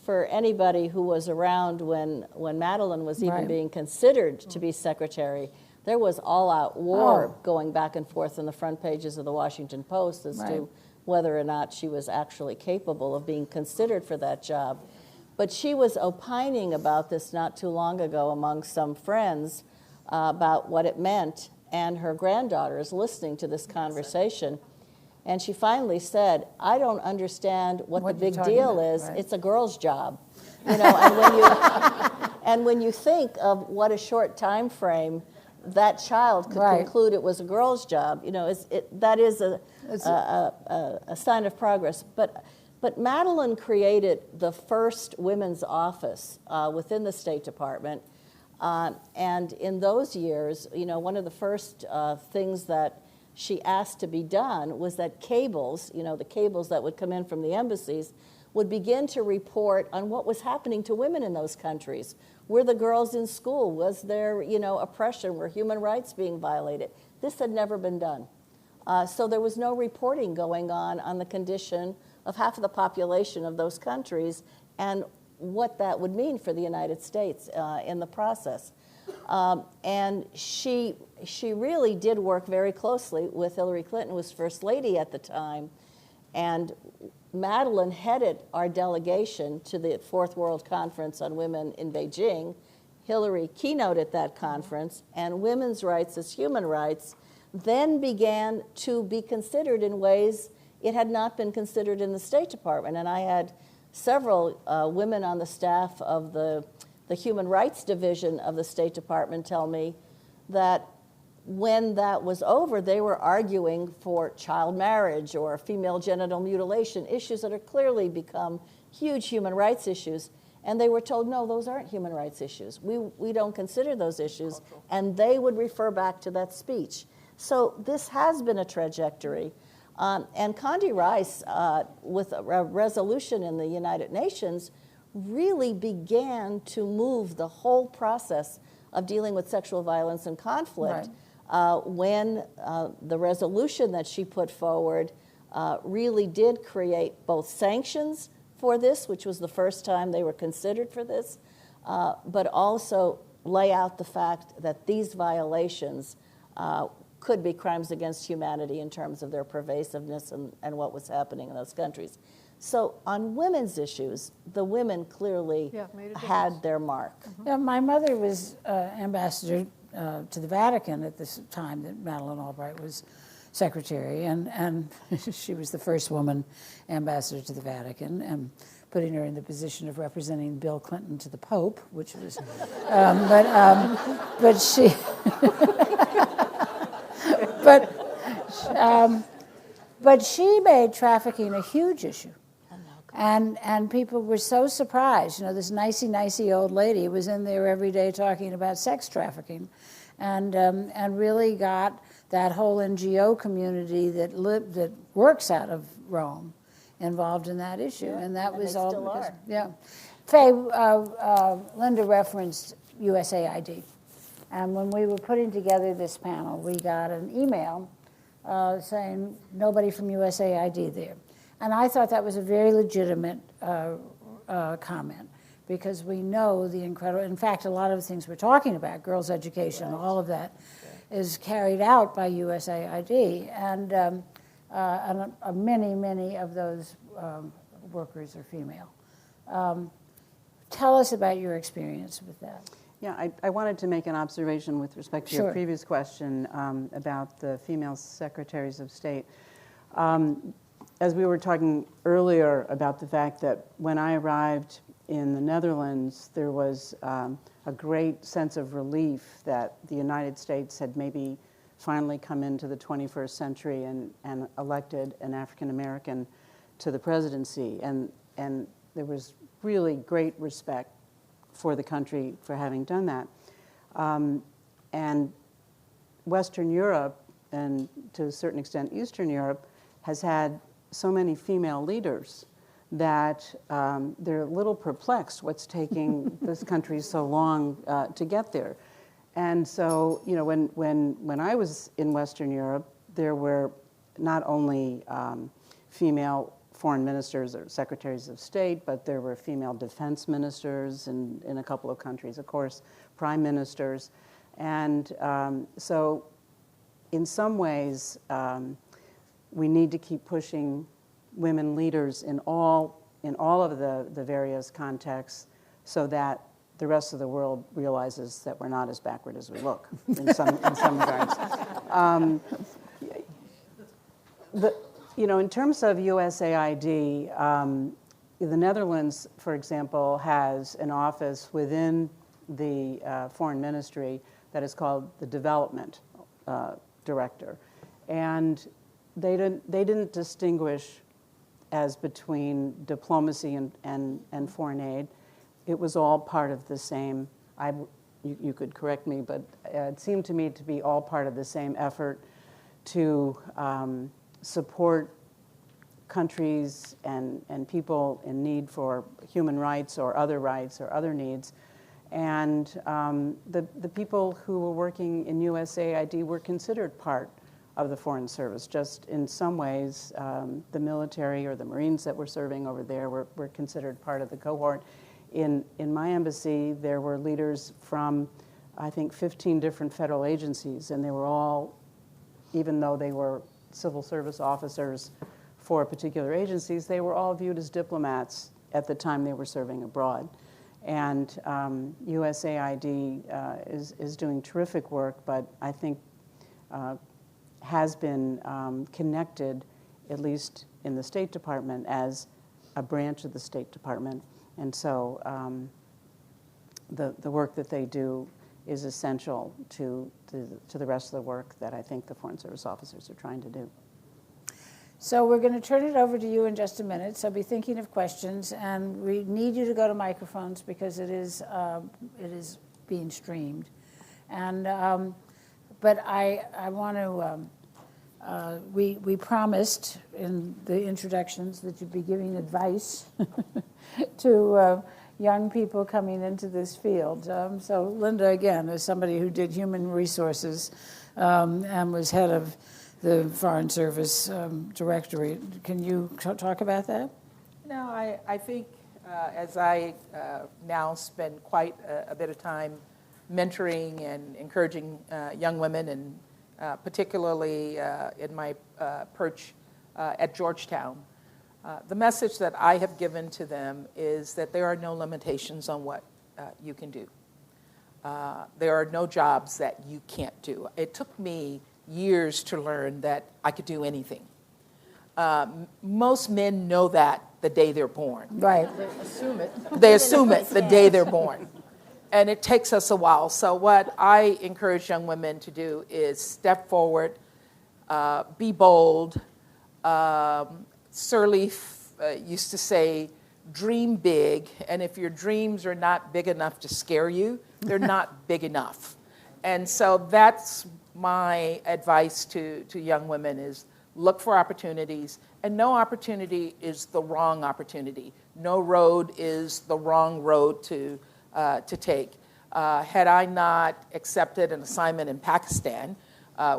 for anybody who was around when Madeleine was even being considered to be secretary, there was all-out war going back and forth in the front pages of the Washington Post as to whether or not she was actually capable of being considered for that job. But she was opining about this not too long ago among some friends about what it meant, and her granddaughter is listening to this conversation. And she finally said, I don't understand what the big deal is. Right. It's a girl's job. You know, and when you think of what a short time frame that child could conclude it was a girl's job, you know, that is a sign of progress. But Madeleine created the first women's office within the State Department. And in those years, you know, one of the first things that she asked to be done was that cables, you know, the cables that would come in from the embassies, would begin to report on what was happening to women in those countries. Were the girls in school? Was there, you know, oppression? Were human rights being violated? This had never been done. So there was no reporting going on the condition of half of the population of those countries and what that would mean for the United States in the process. And she really did work very closely with Hillary Clinton, who was First Lady at the time. And Madeleine headed our delegation to the Fourth World Conference on Women in Beijing. Hillary keynoted that conference, and women's rights as human rights then began to be considered in ways it had not been considered in the State Department. And I had several women on the staff of the Human Rights Division of the State Department tell me that when that was over, they were arguing for child marriage or female genital mutilation, issues that are clearly become huge human rights issues. And they were told, no, those aren't human rights issues. We don't consider those issues. And they would refer back to that speech. So this has been a trajectory. And Condi Rice, with a resolution in the United Nations, really began to move the whole process of dealing with sexual violence and conflict. When the resolution that she put forward really did create both sanctions for this, which was the first time they were considered for this, but also lay out the fact that these violations could be crimes against humanity in terms of their pervasiveness and what was happening in those countries. So on women's issues, the women clearly had their mark. Yeah, my mother was ambassador to the Vatican at this time that Madeleine Albright was secretary, and she was the first woman ambassador to the Vatican, and putting her in the position of representing Bill Clinton to the Pope, which was, but she, but she made trafficking a huge issue. And people were so surprised. You know, this nicey old lady was in there every day talking about sex trafficking, and really got that whole NGO community that works out of Rome involved in that issue. And that was all because, Fay, Linda referenced USAID. And when we were putting together this panel, we got an email saying nobody from USAID there. And I thought that was a very legitimate comment, because we know the incredible, in fact, a lot of the things we're talking about, girls' education, all of that, is carried out by USAID. And many of those workers are female. Tell us about your experience with that. Yeah, I wanted to make an observation with respect to your Sure. previous question about the female secretaries of state. As we were talking earlier about the fact that when I arrived in the Netherlands, there was a great sense of relief that the United States had maybe finally come into the 21st century and elected an African American to the presidency. And there was really great respect for the country for having done that. And Western Europe, and to a certain extent Eastern Europe, has had so many female leaders that they're a little perplexed what's taking this country so long to get there. And so, you know, when I was in Western Europe, there were not only female foreign ministers or secretaries of state, but there were female defense ministers in a couple of countries, of course, prime ministers. And so in some ways, we need to keep pushing women leaders in all of the various contexts so that the rest of the world realizes that we're not as backward as we look in some regards. In terms of USAID, the Netherlands, for example, has an office within the foreign ministry that is called the development director. And they didn't distinguish as between diplomacy and foreign aid. It was all part of the same, you could correct me, but it seemed to me to be all part of the same effort to support countries and people in need for human rights or other needs. And the people who were working in USAID were considered part of the Foreign Service. Just in some ways, the military or the Marines that were serving over there were considered part of the cohort. In my embassy, there were leaders from, I think, 15 different federal agencies, and they were all, even though they were civil service officers for particular agencies, they were all viewed as diplomats at the time they were serving abroad. And USAID is doing terrific work, but I think has been connected, at least in the State Department, as a branch of the State Department. And so the work that they do is essential to the rest of the work that I think the Foreign Service officers are trying to do. So we're going to turn it over to you in just a minute, so be thinking of questions, and we need you to go to microphones because it is being streamed. And but I want to, we promised in the introductions that you'd be giving advice to young people coming into this field. So Linda, again, is somebody who did human resources and was head of the Foreign Service Directorate. Can you talk about that? No, I think as I now spend quite a bit of time mentoring and encouraging young women, and particularly in my perch at Georgetown, the message that I have given to them is that there are no limitations on what you can do. There are no jobs that you can't do. It took me years to learn that I could do anything. Most men know that the day they're born. Right. They assume it the day they're born. And it takes us a while. So what I encourage young women to do is step forward, be bold. Sirleaf used to say, dream big, and if your dreams are not big enough to scare you, they're not big enough. And so that's my advice to young women is look for opportunities, and no opportunity is the wrong opportunity. No road is the wrong road to take. Had I not accepted an assignment in Pakistan,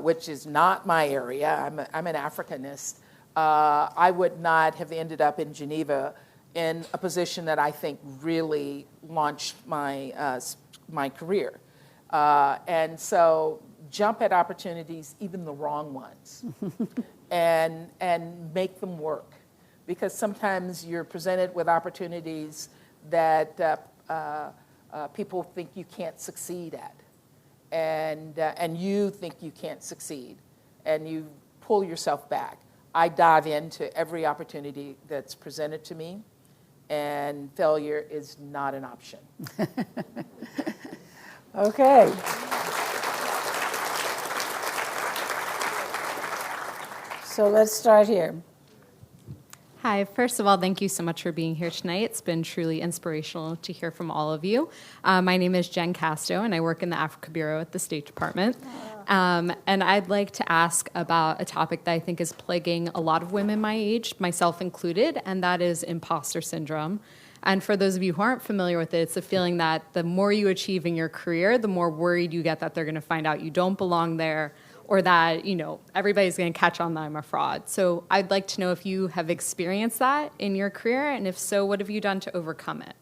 which is not my area, I'm an Africanist, I would not have ended up in Geneva in a position that I think really launched my career. And so jump at opportunities, even the wrong ones, and make them work. Because sometimes you're presented with opportunities that people think you can't succeed at. And you think you can't succeed, and you pull yourself back. I dive into every opportunity that's presented to me, and failure is not an option. Okay. So let's start here. Hi, first of all, thank you so much for being here tonight. It's been truly inspirational to hear from all of you. My name is Jen Casto, and I work in the Africa Bureau at the State Department. And I'd like to ask about a topic that I think is plaguing a lot of women my age, myself included, and that is imposter syndrome. And for those of you who aren't familiar with it, it's a feeling that the more you achieve in your career, the more worried you get that they're going to find out you don't belong there, or that, everybody's going to catch on that I'm a fraud. So I'd like to know if you have experienced that in your career, and if so, what have you done to overcome it?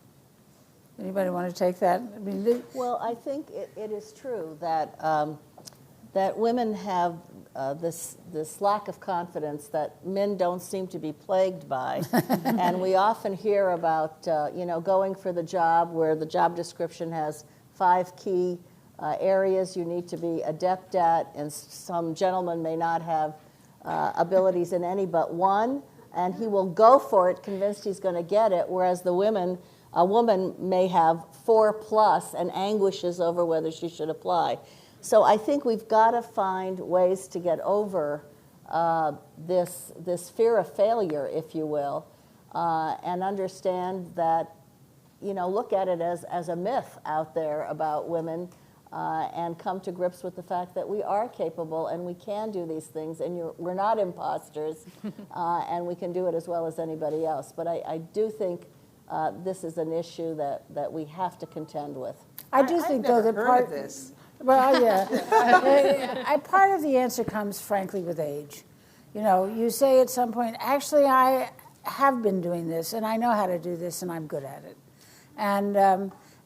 Anybody want to take that? Well, I think it is true that that women have this lack of confidence that men don't seem to be plagued by, and we often hear about going for the job where the job description has 5 key areas you need to be adept at, and some gentleman may not have abilities in any but one, and he will go for it convinced he's going to get it, whereas a woman may have 4+ and anguishes over whether she should apply. So I think we've got to find ways to get over this fear of failure, if you will, and understand that, look at it as a myth out there about women, and come to grips with the fact that we are capable and we can do these things, and we're not imposters, and we can do it as well as anybody else. But I do think this is an issue that we have to contend with. I do think, though, that part of this. Well, yeah. Part of the answer comes, frankly, with age. You say at some point, actually, I have been doing this, and I know how to do this, and I'm good at it. And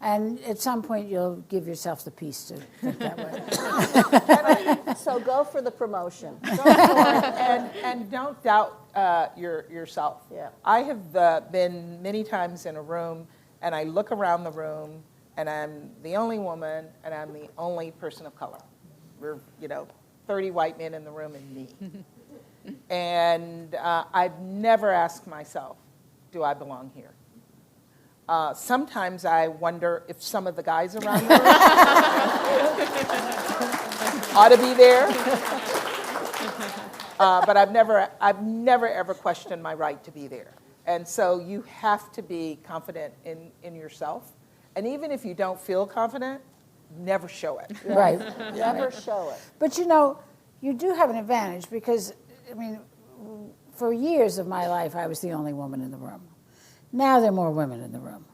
at some point, you'll give yourself the peace to think that way. So go for the promotion. Go for it, and don't doubt yourself. Yeah. I have been many times in a room, and I look around the room, and I'm the only woman, and I'm the only person of color. We're, 30 white men in the room and me. And I've never asked myself, do I belong here? Sometimes I wonder if some of the guys around the room ought to be there. But I've never ever questioned my right to be there. And so you have to be confident in yourself. And even if you don't feel confident, never show it. Right. Never show it. But you do have an advantage because, for years of my life, I was the only woman in the room. Now there are more women in the room.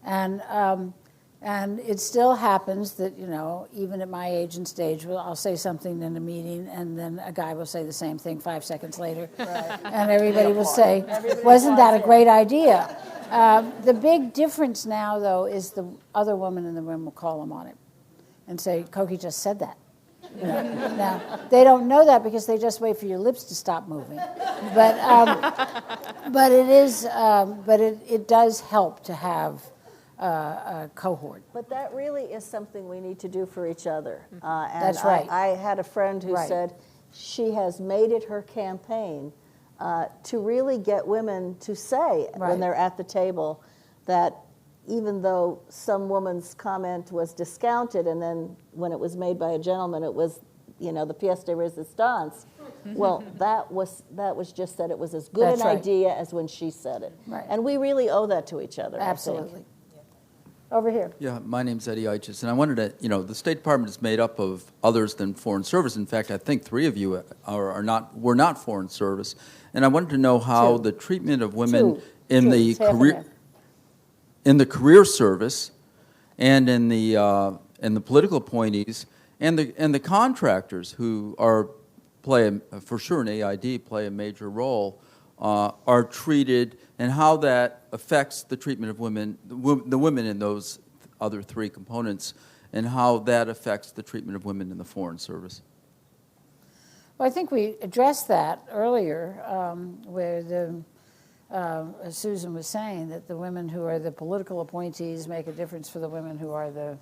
And it still happens that, even at my age and stage, I'll say something in a meeting, and then a guy will say the same thing 5 seconds later. Right. And everybody will say, wasn't that a great idea? The big difference now, though, is the other woman in the room will call him on it and say, Cokie just said that. Now, they don't know that because they just wait for your lips to stop moving. But it does help to have a cohort. But that really is something we need to do for each other. And That's right. I had a friend who said she has made it her campaign to really get women to say when they're at the table that even though some woman's comment was discounted, and then when it was made by a gentleman, it was, the pièce de résistance. Well, that was just that it was as good an idea as when she said it. Right. And we really owe that to each other. Absolutely. Over here. Yeah, my name's Eddie Eiches, and I wanted to, the State Department is made up of others than Foreign Service. In fact, I think 3 of you were not Foreign Service, and I wanted to know how the treatment of women in the career service, and in the political appointees, and the contractors who play for sure in AID play a major role, are treated, and how that affects the treatment of women, the women in those other 3 components, and how that affects the treatment of women in the Foreign Service. Well, I think we addressed that earlier, where as Susan was saying, that the women who are the political appointees make a difference for the women who are the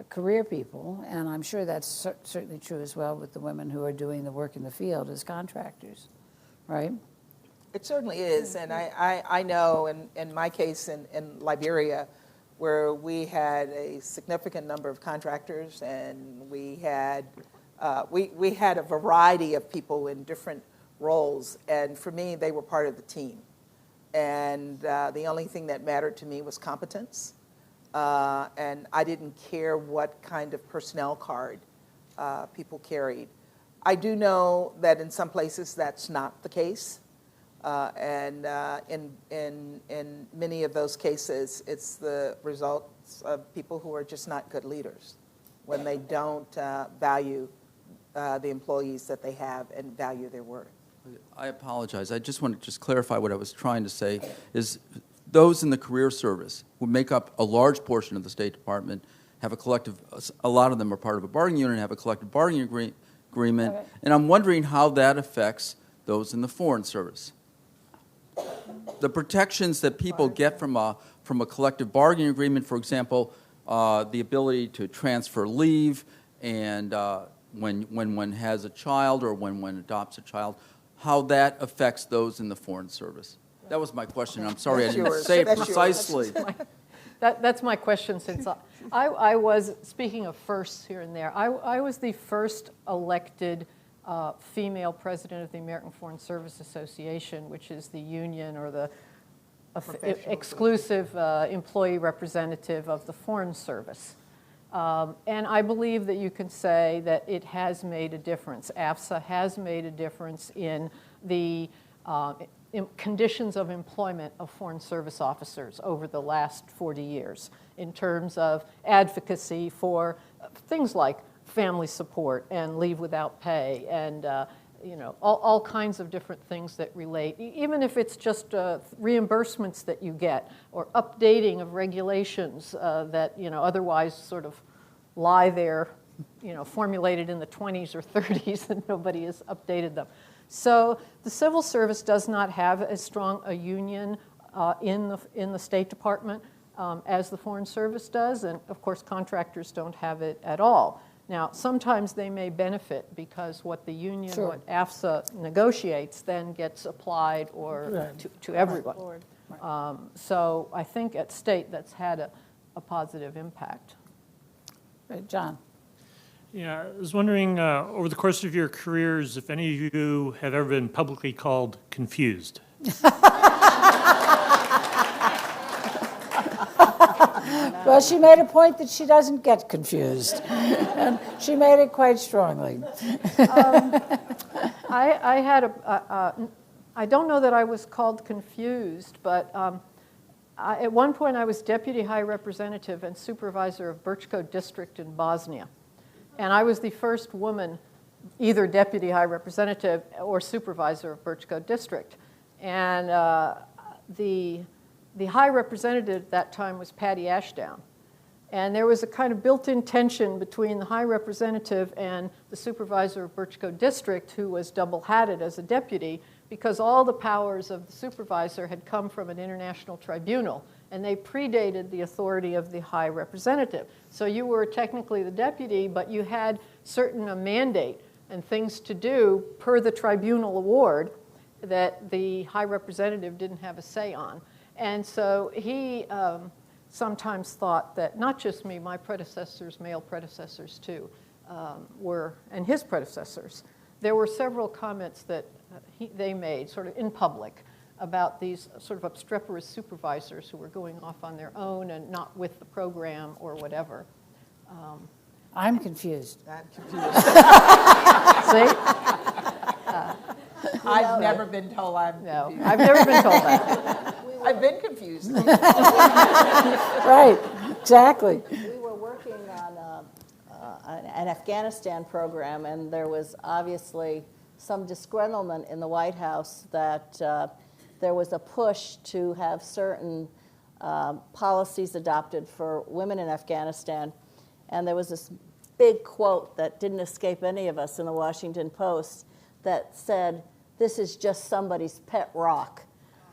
career people, and I'm sure that's certainly true as well with the women who are doing the work in the field as contractors, right? It certainly is, and I know in my case in Liberia, where we had a significant number of contractors, and we had a variety of people in different roles, and for me, they were part of the team. And the only thing that mattered to me was competence, and I didn't care what kind of personnel card people carried. I do know that in some places that's not the case. And in many of those cases, it's the results of people who are just not good leaders when they don't value the employees that they have and value their work. I apologize. I just want to just clarify what I was trying to say is those in the career service who make up a large portion of the State Department have a lot of them are part of a bargaining unit and have a collective bargaining agreement. Okay. And I'm wondering how that affects those in the Foreign Service. The protections that people get from a collective bargaining agreement, for example, the ability to transfer leave, and when one has a child or when one adopts a child, how that affects those in the Foreign Service. That was my question. I'm sorry I didn't say it precisely. That's my question, since I was, speaking of firsts here and there, I was the first elected female president of the American Foreign Service Association, which is the union or the exclusive employee representative of the Foreign Service. And I believe that you can say that it has made a difference. AFSA has made a difference in the conditions of employment of Foreign Service officers over the last 40 years in terms of advocacy for things like family support and leave without pay and all kinds of different things that relate, even if it's just reimbursements that you get or updating of regulations that otherwise sort of lie there, formulated in the 20s or 30s and nobody has updated them. So the civil service does not have as strong a union in the State Department as the Foreign Service does, and of course contractors don't have it at all. Now, sometimes they may benefit because what the union, Sure. what AFSA negotiates, then gets applied or to everyone. So I think at state that's had a positive impact. Right, John. Yeah, I was wondering, over the course of your careers, if any of you have ever been publicly called confused. Well, she made a point that she doesn't get confused. And she made it quite strongly. I had I don't know that I was called confused, but at one point I was Deputy High Representative and Supervisor of Brčko District in Bosnia. And I was the first woman, either Deputy High Representative or Supervisor of Brčko District. And the High Representative at that time was Patty Ashdown. And there was a kind of built-in tension between the High Representative and the Supervisor of Brčko District, who was double-hatted as a deputy, because all the powers of the supervisor had come from an international tribunal, and they predated the authority of the High Representative. So you were technically the deputy, but you had a mandate and things to do per the tribunal award that the High Representative didn't have a say on. And so he sometimes thought that not just me, my predecessors, male predecessors too, and his predecessors, there were several comments that they made sort of in public about these sort of obstreperous supervisors who were going off on their own and not with the program or whatever. I'm confused. I'm confused. See? I've never been told I'm confused. No, I've never been told that. I've been confused. Right, exactly. We were working on an Afghanistan program, and there was obviously some disgruntlement in the White House that there was a push to have certain policies adopted for women in Afghanistan. And there was this big quote that didn't escape any of us in the Washington Post that said, "This is just somebody's pet rock."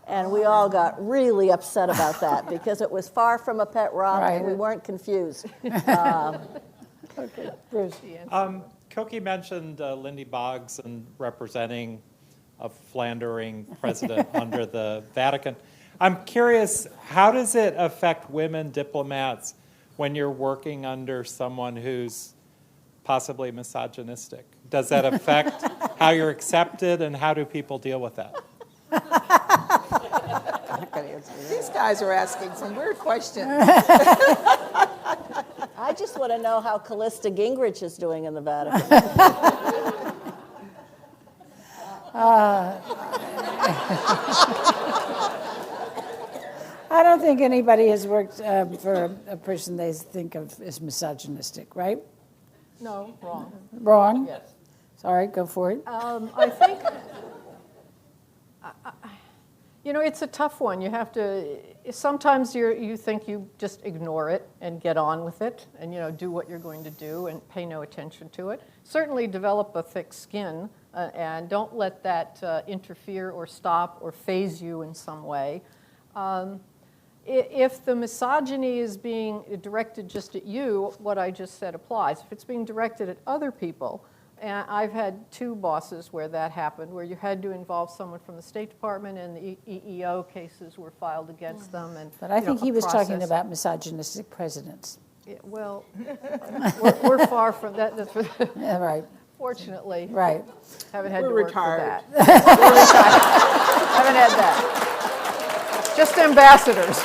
And we all got really upset about that because it was far from a pet rock and we Right. weren't confused. Okay, Bruce. Cokie mentioned Lindy Boggs and representing a philandering president under the Vatican. I'm curious, how does it affect women diplomats when you're working under someone who's possibly misogynistic? Does that affect how you're accepted, and how do people deal with that? These guys are asking some weird questions. I just want to know how Callista Gingrich is doing in the Vatican. I don't think anybody has worked for a person they think of as misogynistic, right? No, wrong. Wrong? Yes. Sorry, go for it. I think, you know, it's a tough one. You have to, sometimes you think you just ignore it and get on with it and, you know, do what you're going to do and pay no attention to it. Certainly develop a thick skin and don't let that interfere or stop or phase you in some way. If the misogyny is being directed just at you, what I just said applies. If it's being directed at other people, and I've had 2 bosses where that happened, where you had to involve someone from the State Department and the EEO cases were filed against them. And, But I you know, think he a was talking process. about misogynistic presidents. Yeah, well, we're far from that. Yeah, right, Fortunately, right. haven't had We're to work retired. for that. We're retired. Haven't had that. Just ambassadors.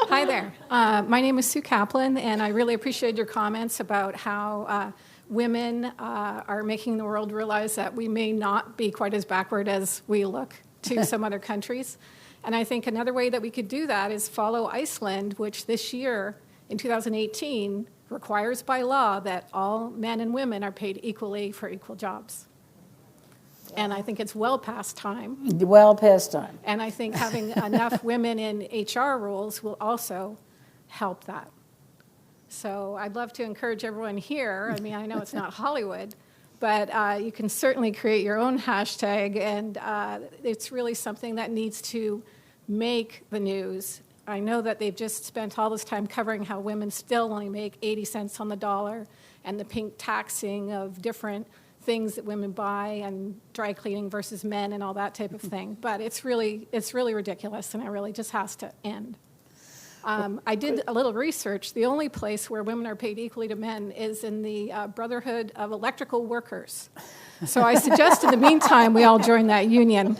Hi there. My name is Sue Kaplan, and I really appreciate your comments about how women are making the world realize that we may not be quite as backward as we look to some other countries. And I think another way that we could do that is follow Iceland, which this year, in 2018, requires by law that all men and women are paid equally for equal jobs. And I think it's well past time. Well past time. And I think having enough women in HR roles will also help that. So I'd love to encourage everyone here. I mean, I know it's not Hollywood, but you can certainly create your own hashtag, and it's really something that needs to make the news. I know that they've just spent all this time covering how women still only make 80 cents on the dollar, and the pink taxing of different things that women buy and dry cleaning versus men and all that type of thing. But it's really ridiculous, and it really just has to end. I did a little research. The only place where women are paid equally to men is in the Brotherhood of Electrical Workers. So I suggest in the meantime we all join that union.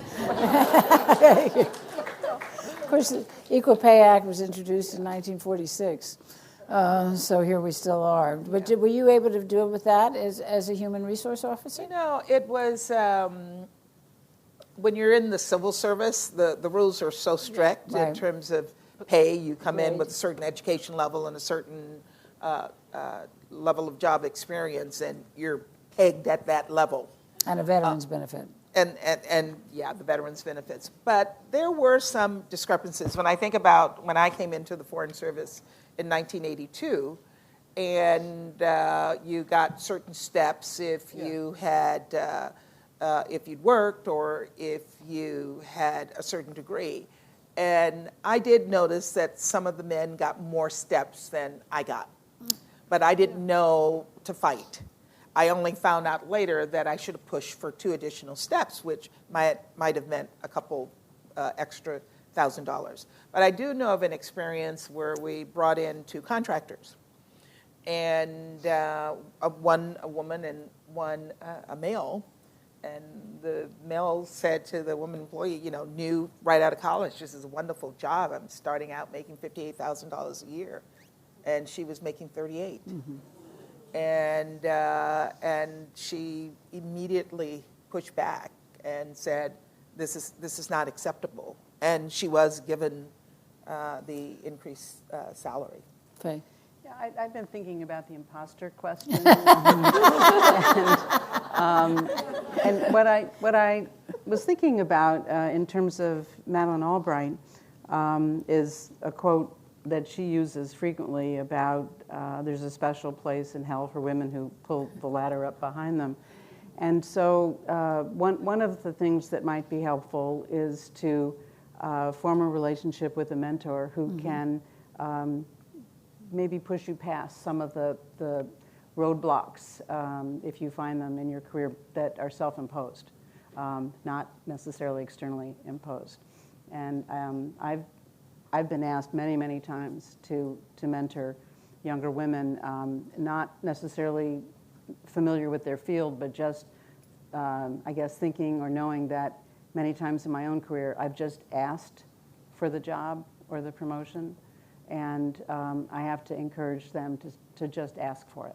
Of course, the Equal Pay Act was introduced in 1946. So here we still are. But were you able to deal with that as a human resource officer? You know, it was, when you're in the civil service, the rules are so strict Right. in terms of pay. You come in with a certain education level and a certain level of job experience, and you're pegged at that level. And a veteran's benefit. And yeah, the veterans benefits. But there were some discrepancies. When I think about when I came into the Foreign Service in 1982, and you got certain steps if you had, if you'd worked or if you had a certain degree. And I did notice that some of the men got more steps than I got, but I didn't know to fight. I only found out later that I should have pushed for 2 additional steps, which might have meant a couple extra $1,000. But I do know of an experience where we brought in 2 contractors, and one a woman and one a male. And the male said to the woman employee, you know, new right out of college, this is a wonderful job. I'm starting out making $58,000 a year, and she was making $38,000. Mm-hmm. And she immediately pushed back and said, this is not acceptable. And she was given the increased salary. Fay. Yeah, I've been thinking about the imposter question. And what I was thinking about in terms of Madeleine Albright is a quote that she uses frequently about there's a special place in hell for women who pull the ladder up behind them. And so one of the things that might be helpful is to form a relationship with a mentor who can maybe push you past some of the roadblocks, if you find them in your career, that are self-imposed, not necessarily externally imposed. And I've been asked many, many times to mentor younger women, not necessarily familiar with their field, but just, I guess, thinking or knowing that many times in my own career, I've just asked for the job or the promotion, and I have to encourage them to just ask for it.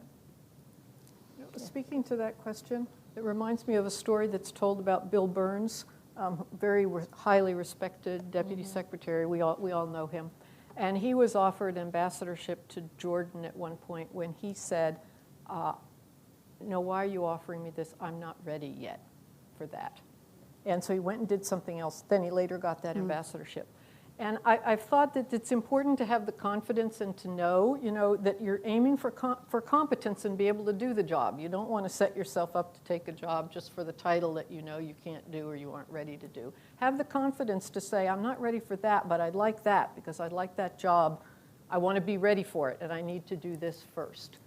Speaking to that question, it reminds me of a story that's told about Bill Burns, very highly respected deputy secretary. We all know him. And he was offered ambassadorship to Jordan at one point when he said, no, why are you offering me this? I'm not ready yet for that. And so he went and did something else. Then he later got that ambassadorship. And I've thought that it's important to have the confidence and to know, that you're aiming for competence and be able to do the job. You don't want to set yourself up to take a job just for the title that you know you can't do or you aren't ready to do. Have the confidence to say, I'm not ready for that, but I'd like that because I'd like that job. I want to be ready for it, and I need to do this first.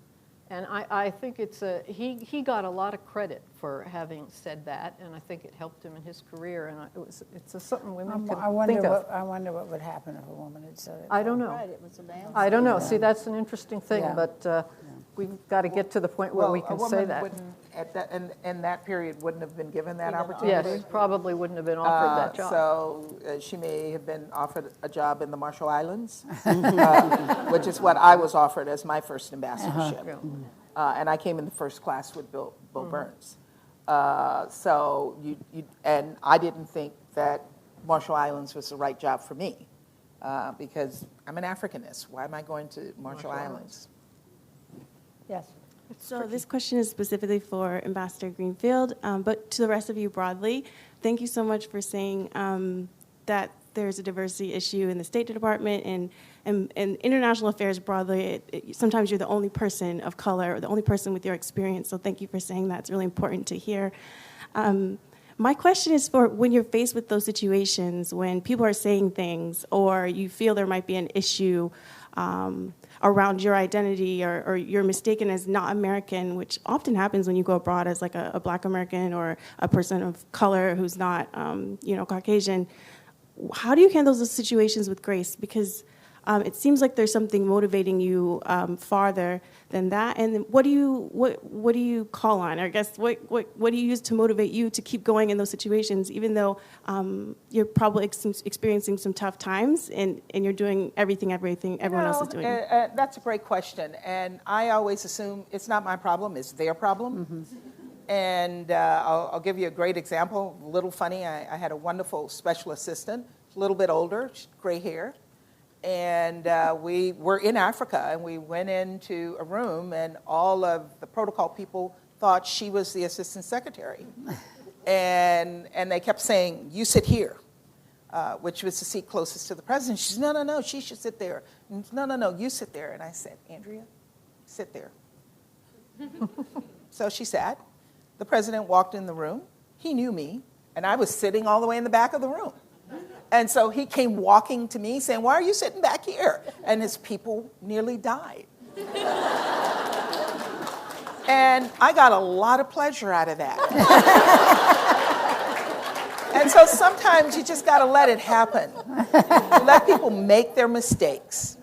And I think he got a lot of credit for having said that, and I think it helped him in his career. And it's something women can think of. I wonder what would happen if a woman had said it. I don't know. Right, it was a man's I don't know. Yeah. See, that's an interesting thing, Yeah. but we've got to get to the point where we can say that. In that period, wouldn't have been given that Even opportunity. Yes, probably wouldn't have been offered that job. So she may have been offered a job in the Marshall Islands, which is what I was offered as my first ambassadorship. And I came in the first class with Bill Burns. So and I didn't think that Marshall Islands was the right job for me because I'm an Africanist. Why am I going to Marshall Islands? Yes. So this question is specifically for Ambassador Greenfield, but to the rest of you broadly, thank you so much for saying that there's a diversity issue in the State Department and international affairs broadly. Sometimes you're the only person of color or the only person with your experience, so thank you for saying that. It's really important to hear. My question is for when you're faced with those situations, when people are saying things or you feel there might be an issue around your identity or you're mistaken as not American, which often happens when you go abroad as like a Black American or a person of color who's not Caucasian. How do you handle those situations with grace? Because it seems like there's something motivating you farther than that. And what do you call on? Or I guess what do you use to motivate you to keep going in those situations, even though you're probably experiencing some tough times and you're doing everything everyone else is doing? That's a great question. And I always assume it's not my problem, it's their problem. Mm-hmm. And I'll give you a great example, a little funny. I had a wonderful special assistant, a little bit older, gray hair. And we were in Africa, and we went into a room, and all of the protocol people thought she was the assistant secretary. And they kept saying, you sit here, which was the seat closest to the president. She said, no, she should sit there. No, you sit there. And I said, Andrea, sit there. So she sat. The president walked in the room. He knew me, and I was sitting all the way in the back of the room. And so he came walking to me saying, why are you sitting back here? And his people nearly died. And I got a lot of pleasure out of that. And so sometimes you just got to let it happen. Let people make their mistakes,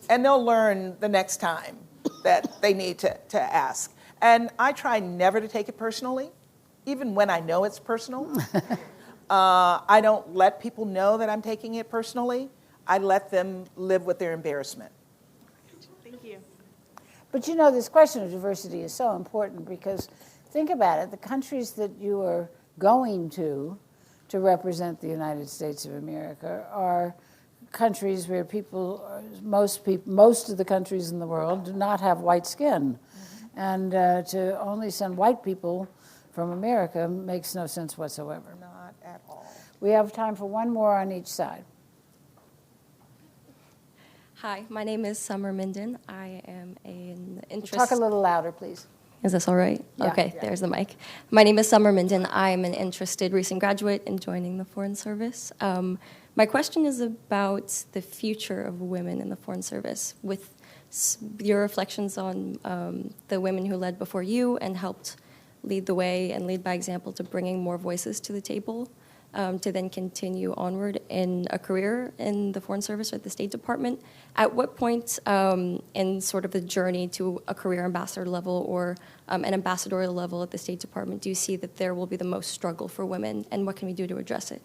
and they'll learn the next time that they need to ask. And I try never to take it personally, even when I know it's personal. I don't let people know that I'm taking it personally. I let them live with their embarrassment. Thank you. But this question of diversity is so important because think about it, the countries that you are going to represent the United States of America are countries where most of the countries in the world do not have white skin. And to only send white people from America makes no sense whatsoever. Not at all. We have time for one more on each side. Hi, my name is Summer Minden. I am an interest... Talk a little louder, please. Is this all right? Yeah. Okay, there's the mic. My name is Summer Minden. I'm an interested recent graduate in joining the Foreign Service. My question is about the future of women in the Foreign Service, with your reflections on the women who led before you and helped lead the way and lead by example to bringing more voices to the table, to then continue onward in a career in the Foreign Service or the State Department. At what point in sort of the journey to a career ambassador level or an ambassadorial level at the State Department do you see that there will be the most struggle for women, and what can we do to address it?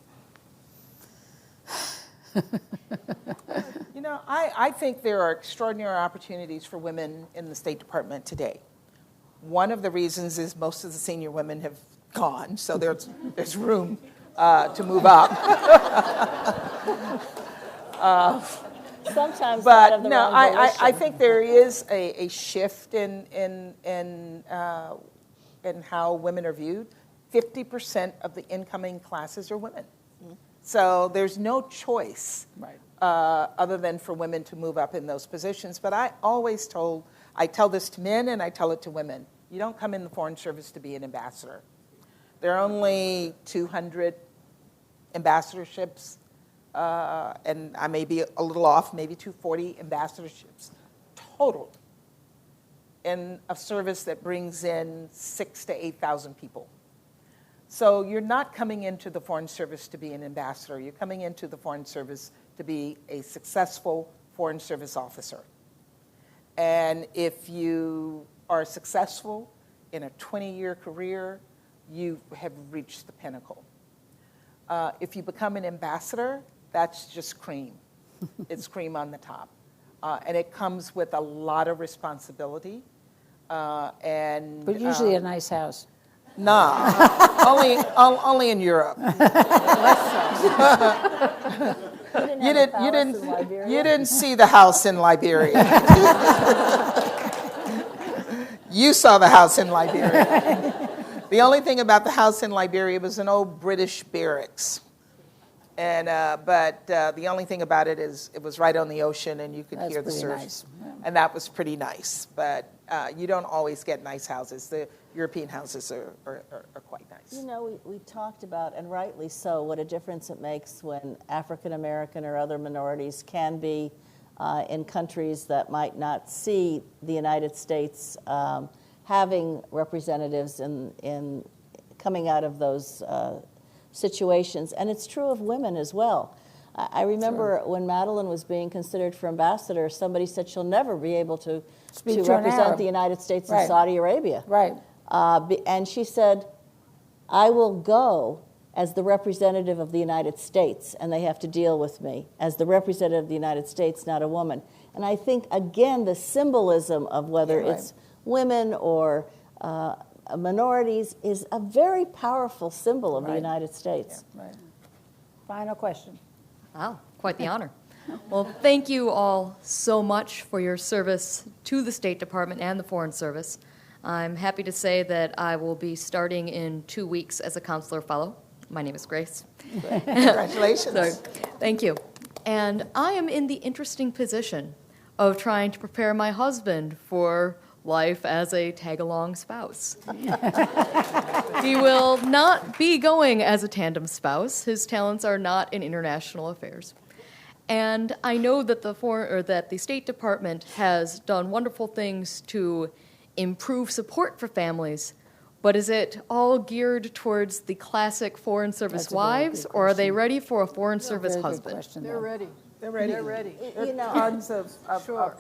You know, I think there are extraordinary opportunities for women in the State Department today. One of the reasons is most of the senior women have gone, so there's room to move up. Sometimes out But of the no, wrong I volition. think there is a shift in how women are viewed. 50% of the incoming classes are women. So there's no choice other than for women to move up in those positions. But I tell this to men and I tell it to women, you don't come in the Foreign Service to be an ambassador. There are only 200 ambassadorships, and I may be a little off, maybe 240 ambassadorships total in a service that brings in 6,000 to 8,000 people. So you're not coming into the Foreign Service to be an ambassador. You're coming into the Foreign Service to be a successful Foreign Service officer. And if you are successful in a 20-year career, you have reached the pinnacle. If you become an ambassador, that's just cream. It's cream on the top. And it comes with a lot of responsibility. But usually a nice house. Nah, only in Europe. You didn't see the house in Liberia. You saw the house in Liberia. The only thing about the house in Liberia was an old British barracks. And but the only thing about it is it was right on the ocean and you could hear the surf. Nice. Yeah. And that was pretty nice. But you don't always get nice houses. The European houses are quite nice. You know, we talked about, and rightly so, what a difference it makes when African American or other minorities can be in countries that might not see the United States having representatives in coming out of those situations. And it's true of women as well. I remember when Madeline was being considered for ambassador, somebody said she'll never be able to represent the United States in Saudi Arabia. Right. And she said, I will go as the representative of the United States, and they have to deal with me as the representative of the United States, not a woman. And I think, again, the symbolism of whether it's women or minorities is a very powerful symbol of the United States. Yeah, right. Final question. Wow, quite the honor. Well, thank you all so much for your service to the State Department and the Foreign Service. I'm happy to say that I will be starting in 2 weeks as a consular fellow. My name is Grace. Congratulations. So, thank you. And I am in the interesting position of trying to prepare my husband for life as a tag-along spouse. He will not be going as a tandem spouse. His talents are not in international affairs. And I know that the State Department has done wonderful things to improve support for families, but is it all geared towards the classic Foreign Service wives, or are they ready for a Foreign Service husband? They're ready. They're ready. They're ready. There are tons of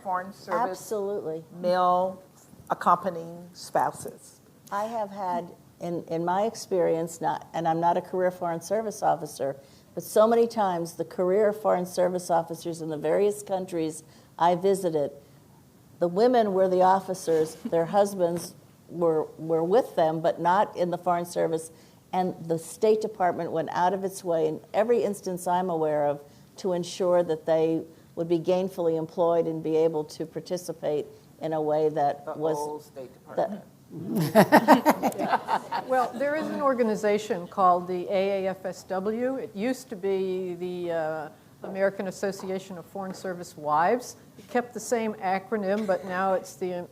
Foreign Service Absolutely. male accompanying spouses. I have had, in my experience, and I'm not a career Foreign Service officer, but so many times the career Foreign Service officers in the various countries I visited, the women were the officers, their husbands were with them, but not in the Foreign Service, and the State Department went out of its way in every instance I'm aware of to ensure that they would be gainfully employed and be able to participate in a way that was... Whole State Department. Well, there is an organization called the AAFSW. It used to be the American Association of Foreign Service Wives. It kept the same acronym, but now it's the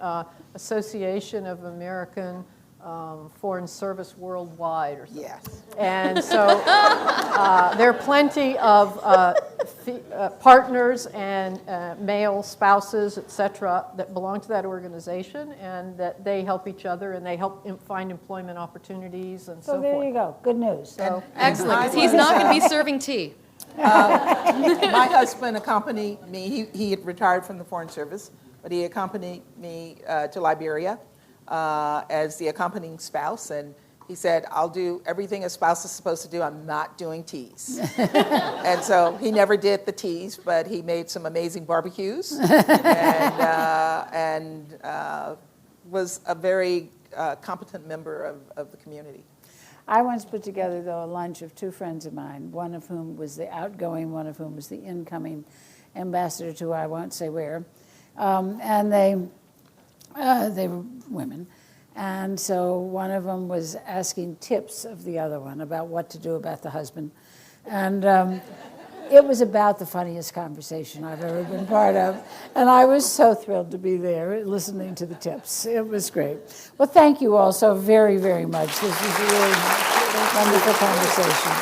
Association of American Foreign Service Worldwide or something. Yes. And so there are plenty of partners and male spouses, et cetera, that belong to that organization, and that they help each other and they help find employment opportunities and so So there forth. you go. Good news. So, Excellent, because he's not going to be serving tea. My husband accompanied me. He had retired from the Foreign Service, but he accompanied me to Liberia as the accompanying spouse, and he said, "I'll do everything a spouse is supposed to do. I'm not doing teas." And so he never did the teas, but he made some amazing barbecues and was a very competent member of the community. I once put together, though, a lunch of two friends of mine, one of whom was the outgoing, one of whom was the incoming ambassador to I won't say where. And they were women. And so one of them was asking tips of the other one about what to do about the husband. And it was about the funniest conversation I've ever been part of. And I was so thrilled to be there listening to the tips. It was great. Well, thank you all so very, very much. This was a really wonderful conversation.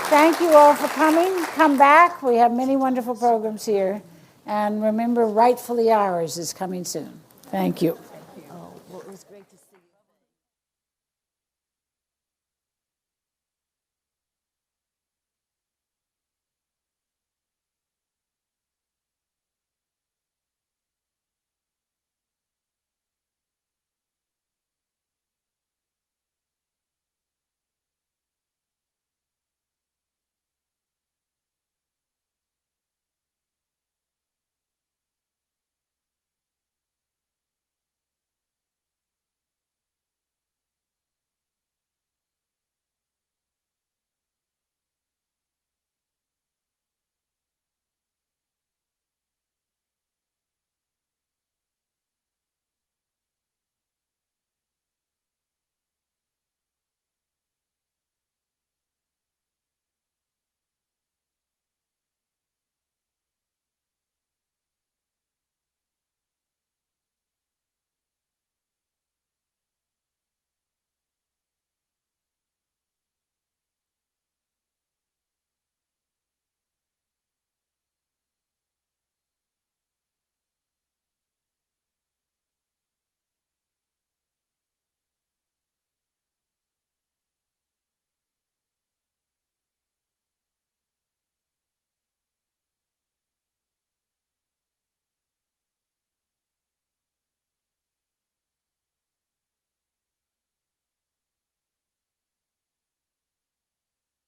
Thank you all for coming. Come back. We have many wonderful programs here. And remember, Rightfully Ours is coming soon. Thank you. Oh, well, it was great to